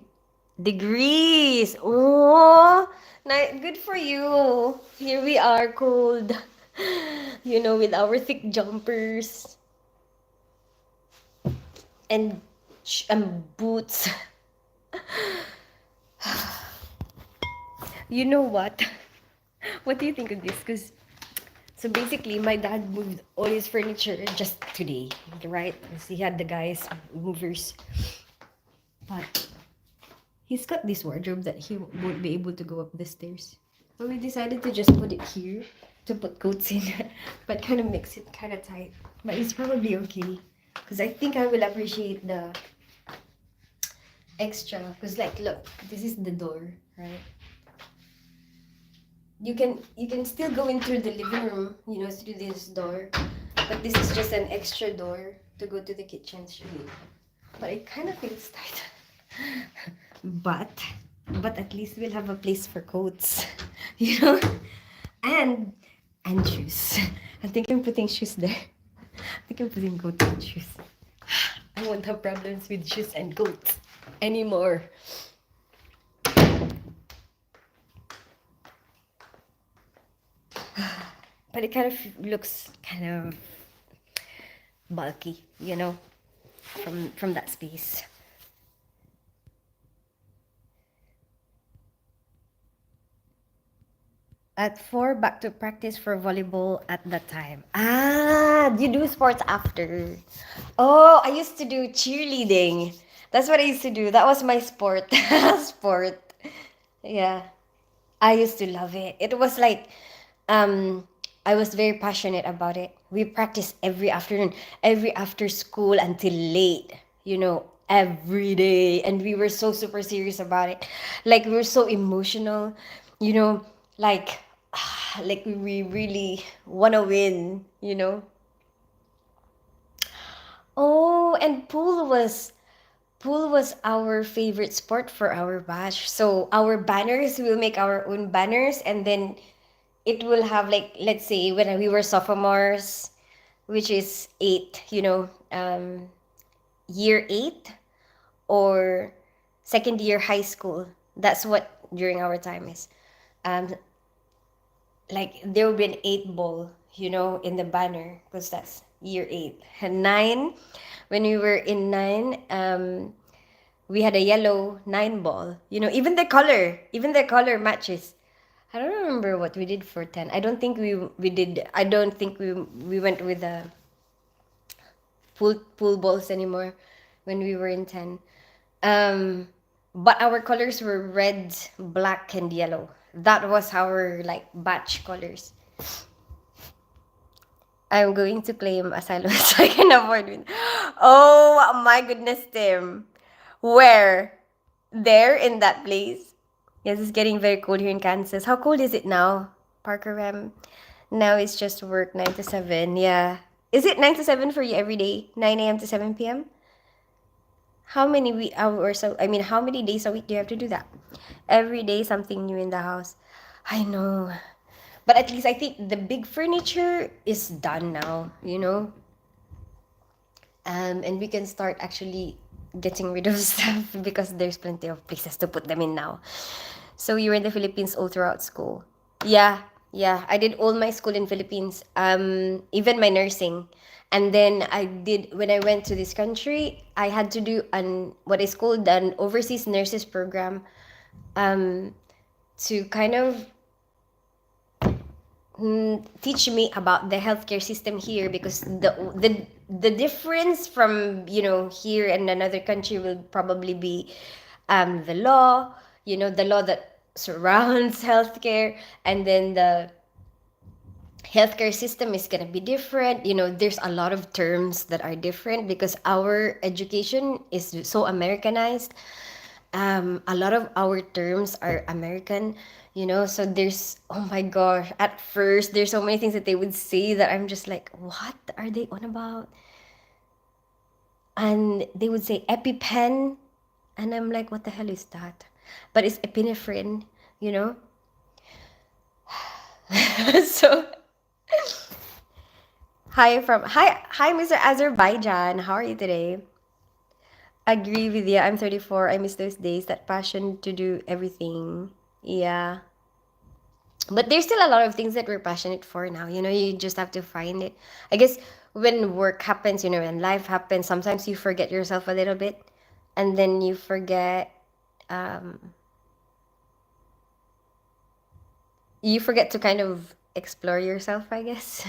degrees. Oh, good for you. Here we are, cold. With our thick jumpers and boots. You know what? What do you think of this? Because so basically, my dad moved all his furniture just today, right? Because he had the guys movers, but he's got this wardrobe that he won't be able to go up the stairs. So we decided to just put it here to put coats in, but kind of makes it kind of tight. But it's probably okay because I think I will appreciate the extra. Because like, look, this is the door, right? You can still go in through the living room, through this door, but this is just an extra door to go to the kitchen street. But it kind of feels tight. but but at least we'll have a place for coats, you know, and shoes. I think I'm putting shoes there. I think I'm putting coats and shoes. I won't have problems with shoes and coats anymore. But it kind of looks kind of bulky, from that space. At 4, back to practice for volleyball at that time. Ah, you do sports after. Oh, I used to do cheerleading. That's what I used to do. That was my sport. Sport. Yeah. I used to love it. It was like, I was very passionate about it. We practiced every afternoon, every after school until late, every day. And we were so super serious about it. Like, we were so emotional, you know, like, like we really want to win. Oh, and pool was our favorite sport for our batch. So our banners, we'll make our own banners, and then it will have, like, let's say when we were sophomores, which is eight, year eight, or second year high school. That's what during our time is. Um, like there will be an 8 ball, in the banner because that's year eight. And nine, when we were in nine, we had a yellow 9 ball. Even the color matches. I don't remember what we did for 10. I don't think we did. I don't think we went with the pool balls anymore when we were in 10. But our colors were red, black, and yellow. That was our like batch colors. I'm going to claim asylum so I can afford it. Oh my goodness, Tim. Where? There in that place? Yes, it's getting very cold here in Kansas. How cold is it now, Parker Rem? Now it's just work 9 to 7. Yeah. Is it 9 to 7 for you every day? 9 a.m. to 7 p.m.? How many hours, so I mean, how many days a week do you have to do that? Every day something new in the house. I know. But at least I think the big furniture is done now, you know? And we can start actually getting rid of stuff because there's plenty of places to put them in now. So you were in the Philippines all throughout school. Yeah, yeah. I did all my school in Philippines. Even my nursing. And then I did when I went to this country, I had to do an what is called an overseas nurses program um to kind of teach me about the healthcare system here because the difference from here and another country will probably be the law, the law that surrounds healthcare, and then the healthcare system is going to be different. There's a lot of terms that are different because our education is so Americanized. A lot of our terms are American, so there's, oh my gosh, at first there's so many things that they would say that I'm just like, what are they on about? And they would say EpiPen, and I'm like, what the hell is that? But it's epinephrine, you know? So hi Mr. Azerbaijan, how are you today? Agree with you. I'm 34. I miss those days, that passion to do everything. Yeah. But there's still a lot of things that we're passionate for now. You just have to find it. I guess when work happens, when life happens, sometimes you forget yourself a little bit, and then um, you forget to kind of explore yourself, I guess.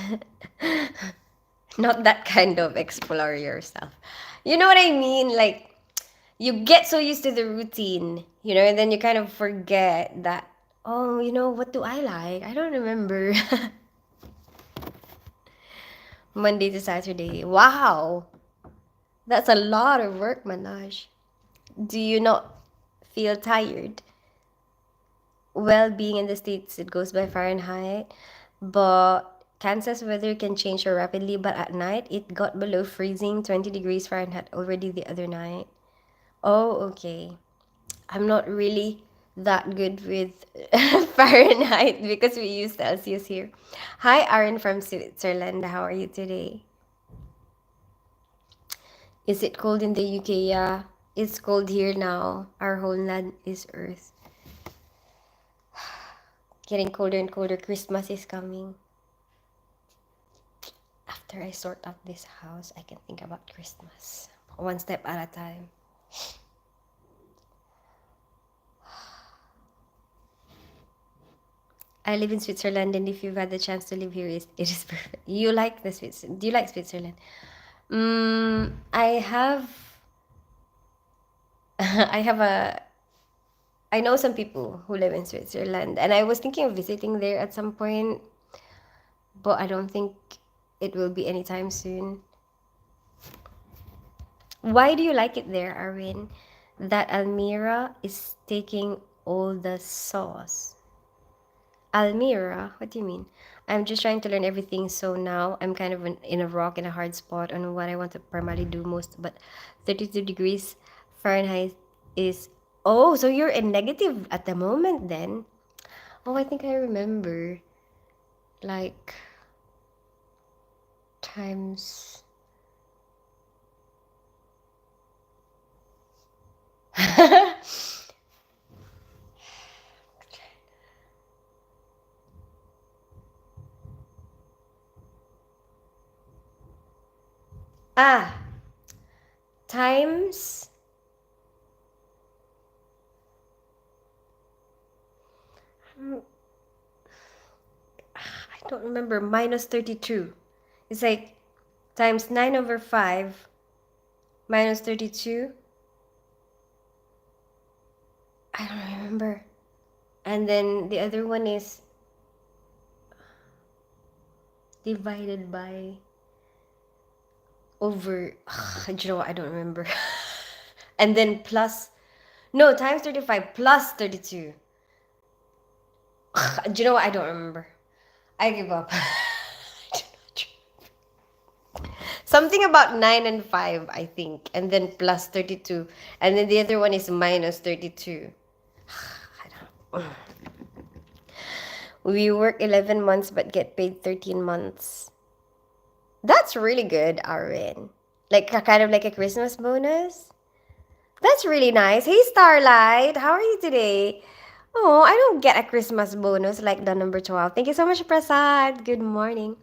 Not that kind of explore yourself. You know what I mean? Like, you get so used to the routine, and then you kind of forget that, oh, what do I like? I don't remember. Monday to Saturday. Wow. That's a lot of work, Manoj. Do you not feel tired? Well, being in the States, it goes by Fahrenheit, but Kansas weather can change so rapidly, but at night it got below freezing 20 degrees Fahrenheit already the other night. Oh, okay. I'm not really that good with Fahrenheit because we use Celsius here. Hi, Aaron from Switzerland. How are you today? Is it cold in the UK? Yeah, it's cold here now. Our homeland is Earth. Getting colder and colder. Christmas is coming. After I sort out this house, I can think about Christmas. One step at a time. I live in Switzerland, and if you've had the chance to live here, it is perfect. You like the Swiss? Do you like Switzerland? I have, I have a, I know some people who live in Switzerland, and I was thinking of visiting there at some point, but I don't think it will be anytime soon. Why do you like it there, Arvin? That Almira is taking all the sauce. Almira? What do you mean? I'm just trying to learn everything, so now I'm kind of in a rock in a hard spot on what I want to primarily do most. But 32 degrees Fahrenheit is. Oh, so you're in negative at the moment then? Oh, I think I remember. Like, times. Ah, times. I don't remember. Minus 32. It's like times 9 over 5 minus 32. I don't remember. And then the other one is divided by over. Do you know what? I don't remember. And then plus. No, times 35 plus 32. Do you know what? I don't remember. I give up. Something about 9 and 5, I think, and then plus 32. And then the other one is minus 32. I don't know. We work 11 months but get paid 13 months. That's really good, Arvin. Like kind of like a Christmas bonus. That's really nice. Hey, Starlight, how are you today? Oh, I don't get a Christmas bonus like the number 12. Thank you so much, Prasad. Good morning.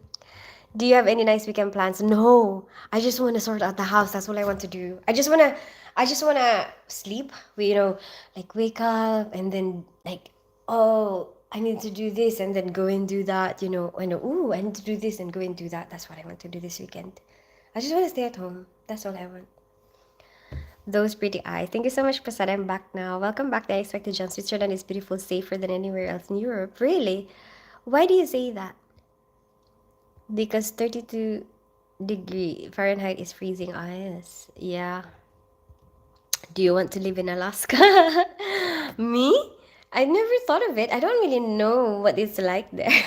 Do you have any nice weekend plans? No. I just want to sort out the house. That's all I want to do. I just want to sleep. Like wake up and then like, oh, I need to do this and then go and do that, ooh, I need to do this and go and do that. That's what I want to do this weekend. I just want to stay at home. That's all I want. Those pretty eyes. Thank you so much, Prasad. I'm back now. Welcome back to Unexpected John. Switzerland is beautiful, safer than anywhere else in Europe. Really? Why do you say that? Because 32 degree Fahrenheit is freezing ice. Yeah. Do you want to live in Alaska? Me? I never thought of it. I don't really know what it's like there.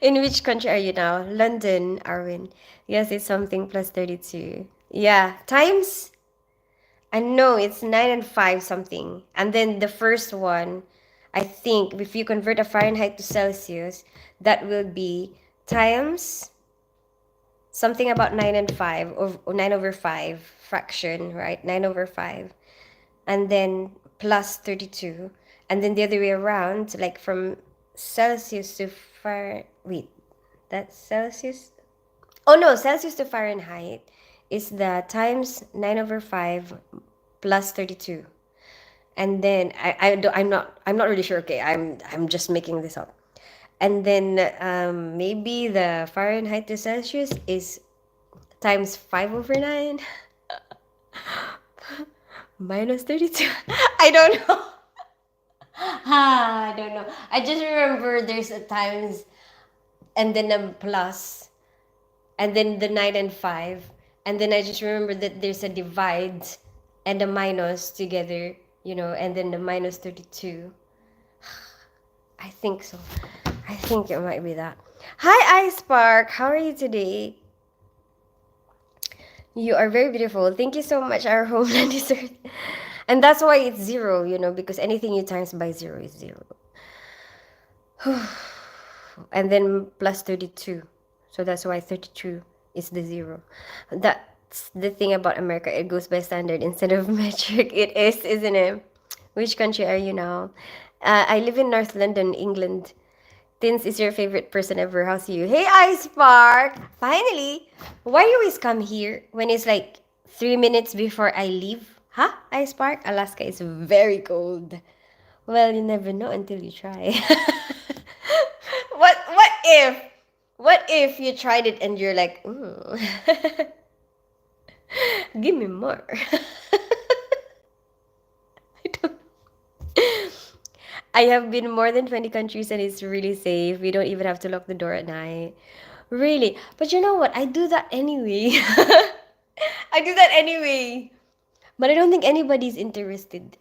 In which country are you now? London, Arwin. Yes, it's something plus 32. Yeah, times I know it's 9 and 5 something. And then the first one, I think if you convert a Fahrenheit to Celsius, that will be times something about 9 and 5 or 9 over 5 fraction, right? 9 over 5. And then plus 32. And then the other way around, like from Celsius to wait, that's Celsius? Oh no, Celsius to Fahrenheit is the times 9 over 5 plus 32. And then I'm not really sure. Okay, I'm just making this up. And then maybe the Fahrenheit to Celsius is times 5 over 9 minus 32. I don't know. I don't know. I just remember there's a times and then a plus and then the 9 and 5. And then I just remember that there's a divide and a minus together, and then the minus 32. I think so. I think it might be that. Hi, Ice Park. How are you today? You are very beautiful. Thank you so much, our homeland is Earth. And that's why it's zero, because anything you times by zero is zero. And then plus 32. So that's why 32 is the zero. That's the thing about America. It goes by standard instead of metric. It is, isn't it? Which country are you now? I live in North London, England. Tins is your favorite person ever. How's you? Hey, Ice Park! Finally! Why do you always come here when it's like 3 minutes before I leave? Huh, Ice Park? Alaska is very cold. Well, you never know until you try. What if you tried it and you're like, ooh, give me more. I don't I have been more than 20 countries and it's really safe. We don't even have to lock the door at night. Really? But you know what? I do that anyway. I do that anyway. But I don't think anybody's interested.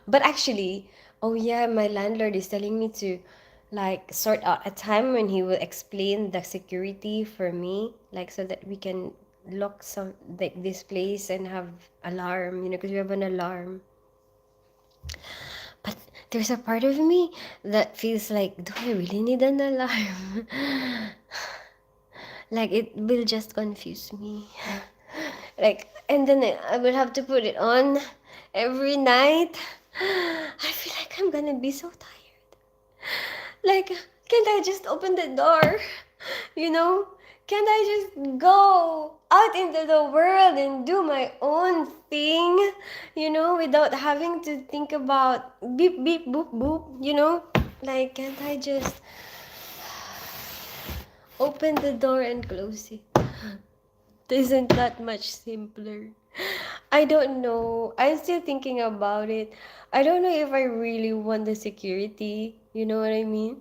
But actually, oh yeah, my landlord is telling me to like sort out a time when he will explain the security for me, like so that we can lock some like this place and have alarm, because we have an alarm. But there's a part of me that feels like, do I really need an alarm? Like it will just confuse me. Like, and then I will have to put it on every night. I feel like I'm gonna be so tired. Like, can't I just open the door? You know? Can't I just go out into the world and do my own thing? Without having to think about beep, beep, boop, boop, Like, can't I just open the door and close it? Isn't that much simpler? I don't know. I'm still thinking about it. I don't know if I really want the security. You know what I mean?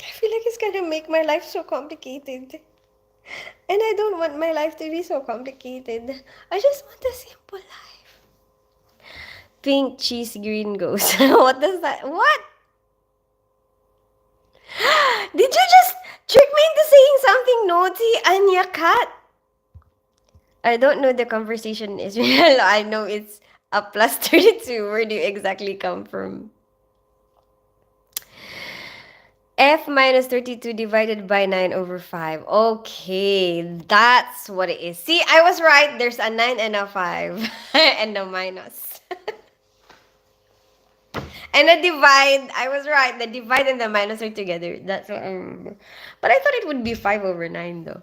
I feel like it's gonna make my life so complicated. And I don't want my life to be so complicated. I just want a simple life. Pink cheese, green ghost. What does that? What? Did you just trick me into saying something naughty, Anya Cat? I don't know the conversation is real. I know it's a plus 32. Where do you exactly come from? F minus 32 divided by 9 over 5. Okay, that's what it is. See, I was right. There's a 9 and a 5 and a minus. And a divide. I was right. The divide and the minus are together. That's what I remember. But I thought it would be 5 over 9 though.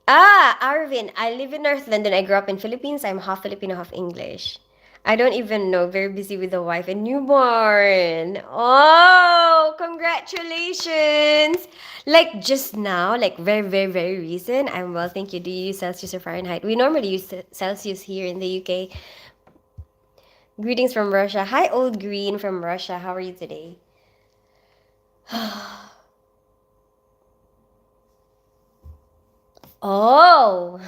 Ah, Arvin. I live in North London. I grew up in Philippines. I'm half Filipino, half English. I don't even know. Very busy with a wife and newborn. Oh, congratulations. Like just now, like very, very, very recent. I'm well, thank you. Do you use Celsius or Fahrenheit? We normally use Celsius here in the UK. Greetings from Russia. Hi, Old Green from Russia. How are you today? Oh,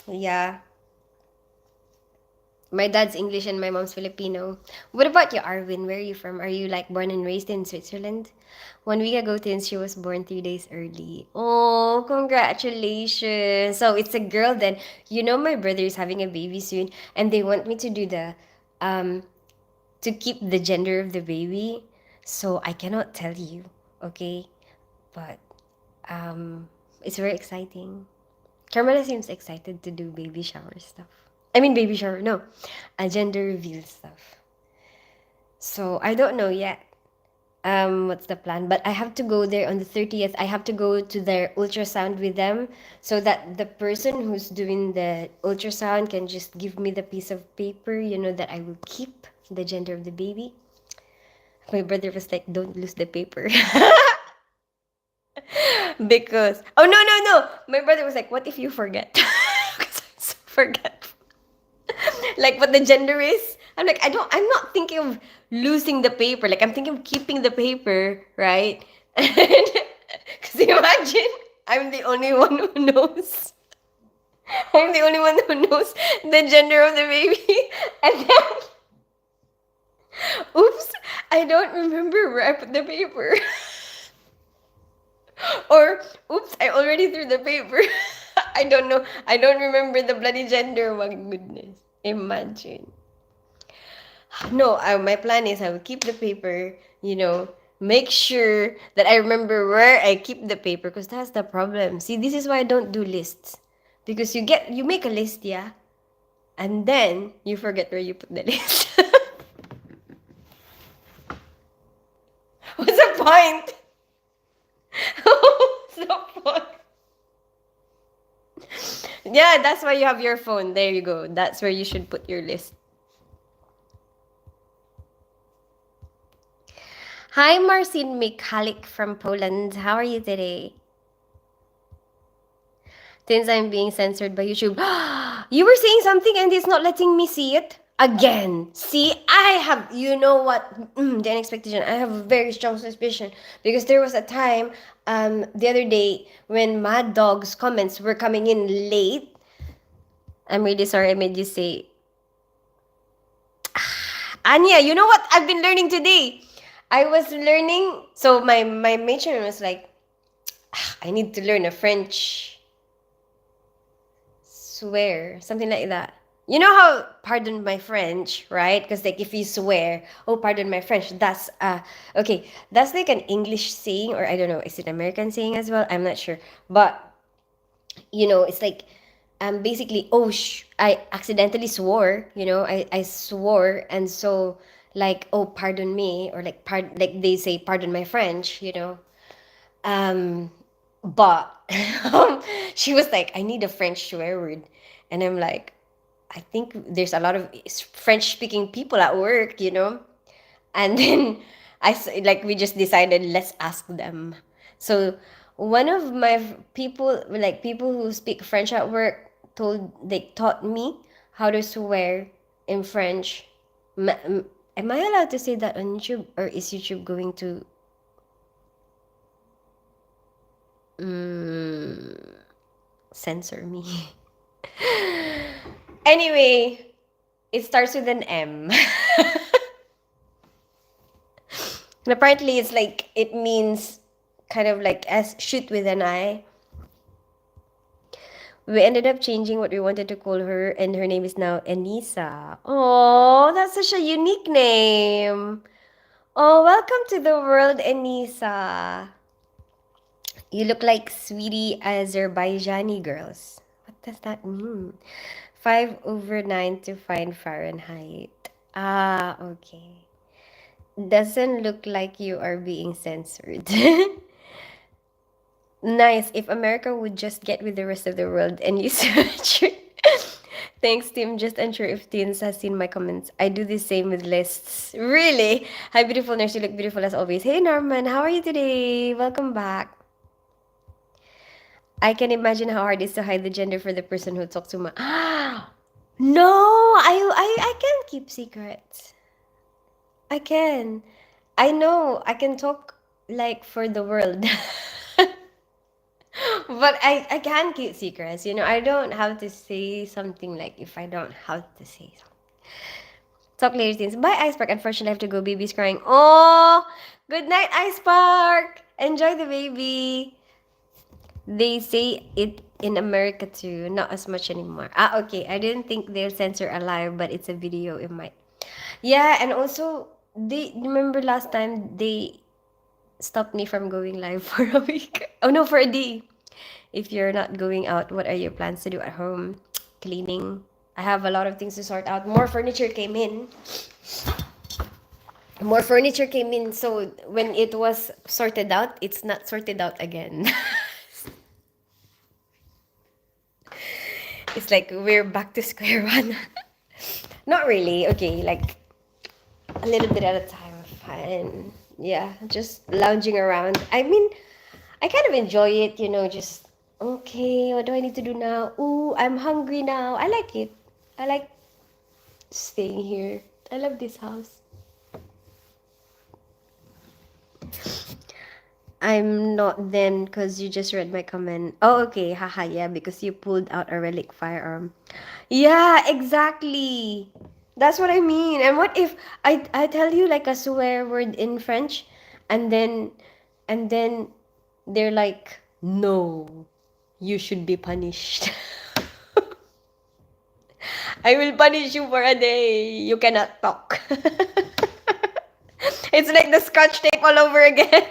yeah. My dad's English and my mom's Filipino. What about you, Arvin? Where are you from? Are you like born and raised in Switzerland? 1 week ago, since she was born 3 days early. Oh, congratulations. So it's a girl then. You know my brother is having a baby soon and they want me to do the um to keep the gender of the baby. So I cannot tell you, okay? But it's very exciting. Carmela seems excited to do baby shower stuff. I mean, baby shower, no, a gender reveal stuff. So I don't know yet. What's the plan? But I have to go there on the 30th. I have to go to their ultrasound with them so that the person who's doing the ultrasound can just give me the piece of paper, that I will keep the gender of the baby. My brother was like, don't lose the paper. Because, oh, no, no, no. My brother was like, what if you forget? Because I'm so forgetful. Like what the gender is. I'm not thinking of losing the paper. Like I'm thinking of keeping the paper, right? Because imagine I'm the only one who knows. I'm the only one who knows the gender of the baby. And then, oops, I don't remember where I put the paper. Or, oops, I already threw the paper. I don't know. I don't remember the bloody gender. My goodness. Imagine. No, my plan is I will keep the paper, make sure that I remember where I keep the paper because that's the problem. See, this is why I don't do lists. Because you make a list, yeah, and then you forget where you put the list. What's the point? What's the point? Yeah, that's why you have your phone. There you go. That's where you should put your list. Hi, Marcin Michalik from Poland. How are you today? Since I'm being censored by YouTube. You were saying something and it's not letting me see it again. See, I have, you know what? The expectation. I have a very strong suspicion because there was a time the other day when Mad Dog's comments were coming in late. I'm really sorry I made you say. Anya, you know what I've been learning today? I was learning, so my matron was like, I need to learn a French swear, something like that. You know how, pardon my French, right? Because like if you swear, oh, pardon my French, that's okay, that's like an English saying, or I don't know, is it American saying as well? I'm not sure. But it's like basically, oh, I accidentally swore, I swore, and so like, oh, pardon me, or like like they say, pardon my French. um but she was like, I need a French swear word, and I'm like, I think there's a lot of French speaking people at work. And then like we just decided, let's ask them. So one of my people, like people who speak French at work, they taught me how to swear in French. Am I allowed to say that on YouTube, or is YouTube going to censor me? Anyway, it starts with an M. And apparently it's like it means kind of like as shoot with an eye. We ended up changing what we wanted to call her, and her name is now Enisa. Oh, that's such a unique name. Oh, welcome to the world, Enisa. You look like sweetie Azerbaijani girls. What does that mean? 5/9 to find Fahrenheit. Ah, okay. Doesn't look like you are being censored. Nice. If America would just get with the rest of the world and use symmetry. Thanks, Tim. Just unsure if Teens has seen my comments. I do the same with lists. Really? Hi, beautiful nurse. You look beautiful as always. Hey, Norman. How are you today? Welcome back. I can imagine how hard it is to hide the gender for the person who talks too much. No, I can keep secrets. I can. I know. I can talk like for the world. But I can keep secrets. I don't have to say something like if I don't have to say something. Talk later, things. Bye, Ice Park. Unfortunately, I have to go. Baby's crying. Oh, good night, Ice Park. Enjoy the baby. They say it in America too, not as much anymore. Ah, okay. I didn't think they'll censor a live, but it's a video. It might. Yeah, and also they remember last time they stopped me from going live for a week. Oh no, for a day. If you're not going out, what are your plans to do at home? Cleaning. I have a lot of things to sort out. More furniture came in. More furniture came in, so when it was sorted out, it's not sorted out again. It's like we're back to square one. Not really. Okay, like a little bit at a time. Fine. Yeah, just lounging around. I mean, I kind of enjoy it, just okay, what do I need to do now? Ooh, I'm hungry now. I like it. I like staying here. I love this house. I'm not then because you just read my comment. Oh, okay. Haha, yeah, because you pulled out a relic firearm. Yeah, exactly. That's what I mean. And what if I tell you like a swear word in French and then they're like, "No, you should be punished." I will punish you for a day. You cannot talk. It's like the scotch tape all over again.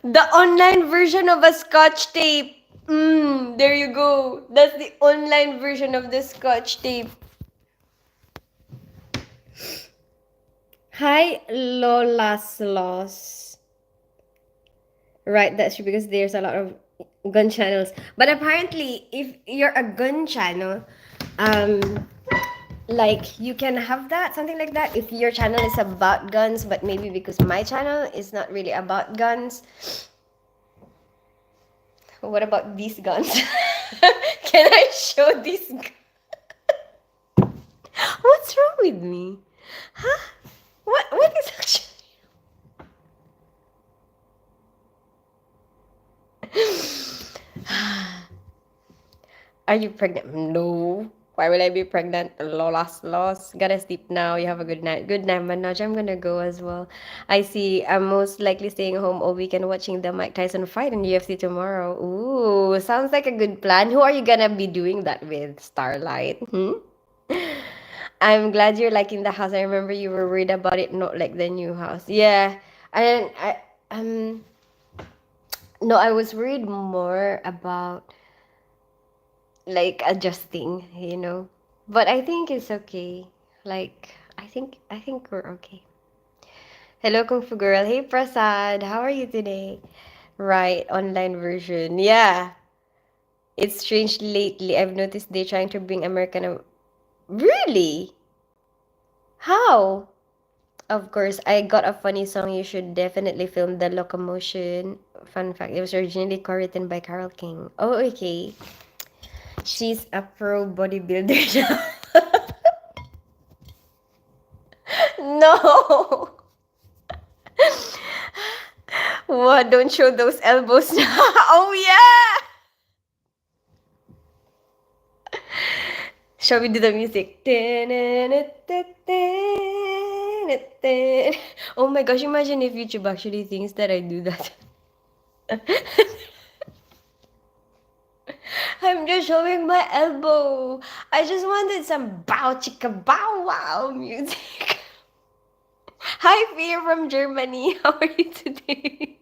The online version of a scotch tape. There you go. That's the online version of the scotch tape. Hi, Lola's Loss. Right, that's true because there's a lot of gun channels. But apparently, if you're a gun channel, um, like you can have that, something like that. If your channel is about guns, but maybe because my channel is not really about guns. What about these guns? Can I show these? What's wrong with me? Huh? What is actually? Are you pregnant? No. Why will I be pregnant? Lost. Gotta sleep now. You have a good night. Good night, Manoj. I'm gonna go as well. I see. I'm most likely staying home all weekend watching the Mike Tyson fight in UFC tomorrow. Ooh, sounds like a good plan. Who are you gonna be doing that with? Starlight? I'm glad you're liking the house. I remember you were worried about it not like the new house. Yeah. Um no, I was worried more about like adjusting. But I think it's okay. Like I think we're okay. Hello, Kung Fu Girl. Hey, Prasad. How are you today? Right, online version. Yeah. It's strange lately. I've noticed they're trying to bring Really? How? Of course, I got a funny song. You should definitely film the locomotion. Fun fact, it was originally co-written by Carol King. Oh, okay. She's a pro bodybuilder now. No. What? Don't show those elbows. Oh yeah. Shall we do the music? Oh my gosh, imagine if YouTube actually thinks that I do that. I'm just showing my elbow. I just wanted some bow chicka bow wow music. Hi, Fear from Germany. How are you today?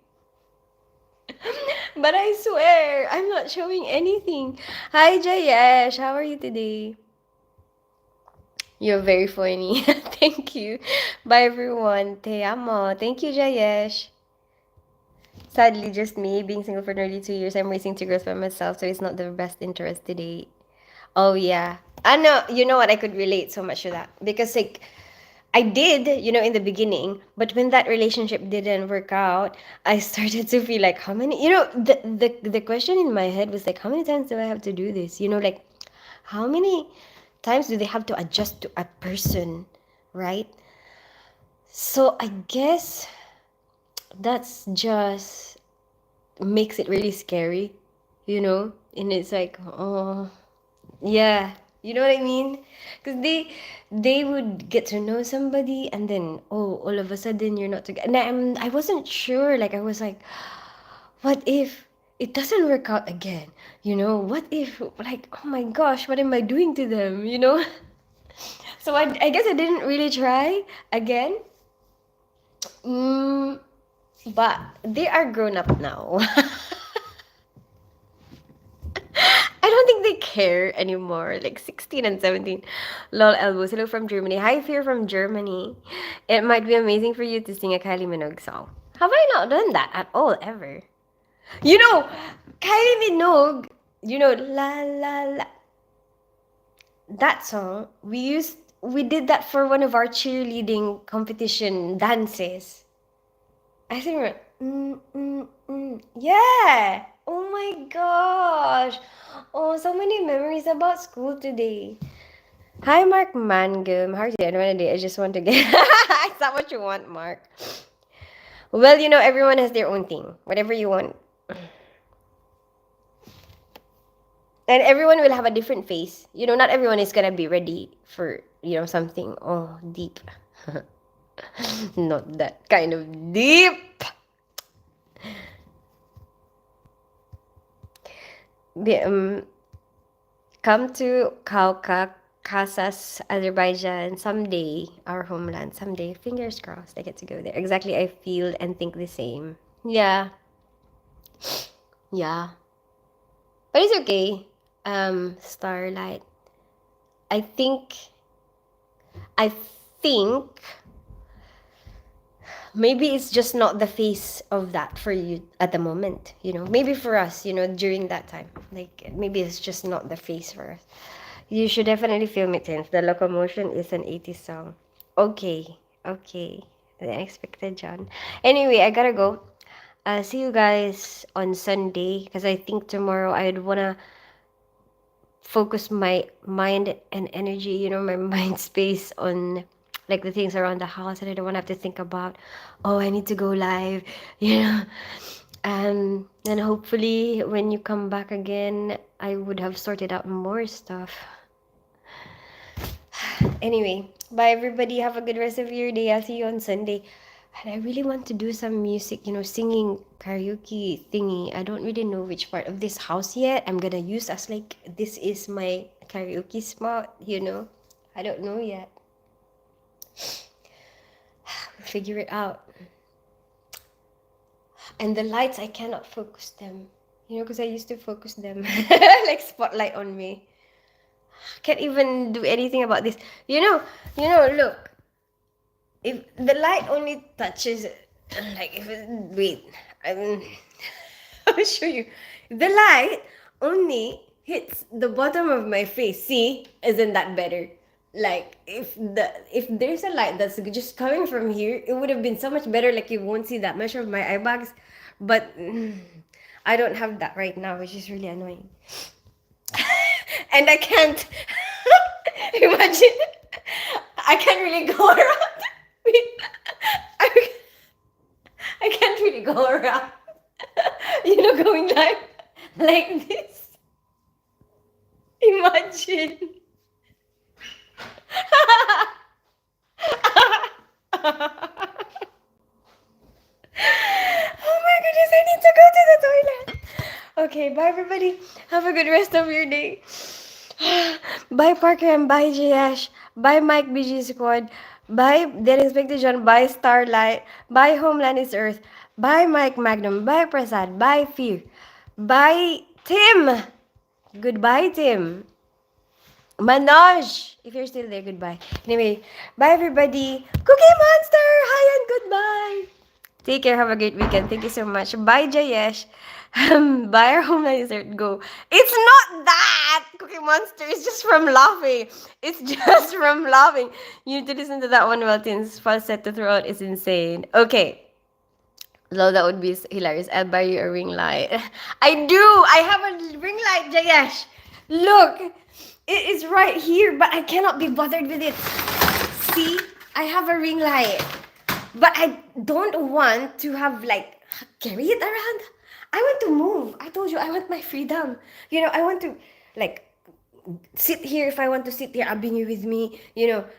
But I swear, I'm not showing anything. Hi, Jayesh. How are you today? You're very funny. Thank you. Bye, everyone. Te amo. Thank you, Jayesh. Sadly, just me being single for nearly 2 years. I'm raising two girls by myself, so it's not the best interest today. Oh yeah. I know. You know what? I could relate so much to that because like I did, in the beginning, but when that relationship didn't work out, I started to feel like how many, the question in my head was like, how many times do I have to do this? Like how many times do they have to adjust to a person, right? So I guess that's just makes it really scary, and it's like, oh, yeah, you know what I mean? Because they would get to know somebody, and then all of a sudden you're not together. And I wasn't sure. Like I was like, what if it doesn't work out again? What if like, oh my gosh, what am I doing to them? So I guess I didn't really try again. Mm, but they are grown up now. I don't think they care anymore. Like 16 and 17. Lol elbows. Hello from Germany. Hi, Fear from Germany. It might be amazing for you to sing a Kylie Minogue song. Have I not done that at all ever? You know, Kylie Minogue, La La La. That song, we did that for one of our cheerleading competition dances. I think yeah. Oh my gosh. Oh, so many memories about school today. Hi, Mark Mangum. How are you doing? I just want to get. Is that what you want, Mark? Well, everyone has their own thing. Whatever you want. And everyone will have a different face. Not everyone is gonna be ready for, something deep. Not that kind of deep. Come to Kaukasas, Azerbaijan someday, our homeland someday. Fingers crossed I get to go there. Exactly, I feel and think the same. Yeah, yeah. But it's okay. Starlight. I think, I think maybe it's just not the face of that for you at the moment. Maybe for us, during that time. Like, maybe it's just not the face for us. You should definitely film it since The Locomotion is an 80s song. Okay, okay. The unexpected John. Anyway, I gotta go. See you guys on Sunday because I think tomorrow I'd wanna focus my mind and energy, my mind space on like the things around the house, and I don't want to have to think about, oh, I need to go live, and then hopefully when you come back again, I would have sorted out more stuff. Anyway, bye everybody. Have a good rest of your day. I'll see you on Sunday. And I really want to do some music, singing karaoke thingy. I don't really know which part of this house yet I'm gonna use as like this is my karaoke spot, I don't know yet. We'll figure it out. And the lights, I cannot focus them, because I used to focus them like spotlight on me. Can't even do anything about this. Look. If the light only touches, like if it, wait, I'll show you. The light only hits the bottom of my face. See, isn't that better? Like if there's a light that's just coming from here, it would have been so much better. Like you won't see that much of my eye bags, but I don't have that right now, which is really annoying. And I can't imagine. I can't really go around. I can't really we go around. Going like this. Imagine. Oh my goodness, I need to go to the toilet. Okay, bye everybody. Have a good rest of your day. Bye Parker and bye JS. Bye Mike BG Squad. Bye Then Inspector John. Bye Starlight. Bye Homeland is Earth. Bye Mike Magnum. Bye Prasad. Bye Fear. Bye Tim. Goodbye Tim. Manoj, if you're still there, goodbye. Anyway, bye everybody. Cookie Monster, hi and goodbye. Take care. Have a great weekend. Thank you so much. Bye, Jayesh. Bye, our homeland dessert. Go. It's not that Cookie Monster. It's just from laughing. It's just from laughing. You need to listen to that one. Welton's falsetto throughout is insane. Okay. Lol, that would be hilarious. I'll buy you a ring light. I do. I have a ring light, Jayesh. Look. It is right here, but I cannot be bothered with it. See? I have a ring light. But I don't want to have carry it around. I want to move. I told you I want my freedom. I want to sit here if I want to sit here. I'll bring you with me.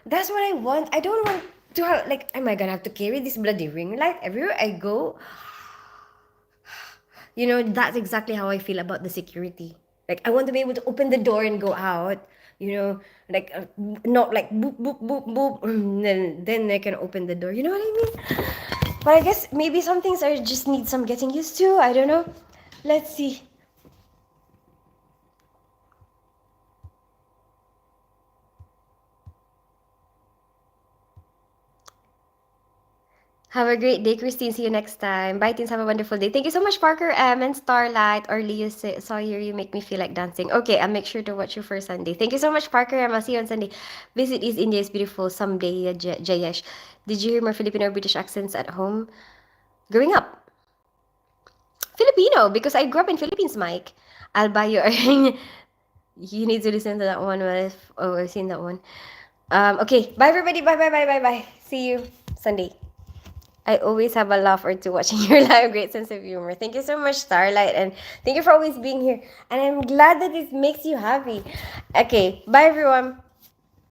That's what I want. I don't want to have am I gonna have to carry this bloody ring light everywhere I go? That's exactly how I feel about the security. I want to be able to open the door and go out. Not boop boop boop boop. Then I can open the door. You know what I mean? But I guess maybe some things I just need some getting used to. I don't know. Let's see. Have a great day, Christine. See you next time. Bye, teens. Have a wonderful day. Thank you so much, Parker M and Starlight. Or Leo saw you make me feel like dancing. Okay, I'll make sure to watch you for Sunday. Thank you so much, Parker M. I'll see you on Sunday. Visit East India is beautiful someday, Jayesh. Did you hear more Filipino or British accents at home? Growing up? Filipino, because I grew up in Philippines, Mike. I'll buy you a ring. You need to listen to that one. I've seen that one. Okay, bye everybody. Bye, bye, bye, bye, bye. See you Sunday. I always have a laugh or two watching your live. Great sense of humor. Thank you so much, Starlight. And thank you for always being here. And I'm glad that it makes you happy. Okay, bye everyone.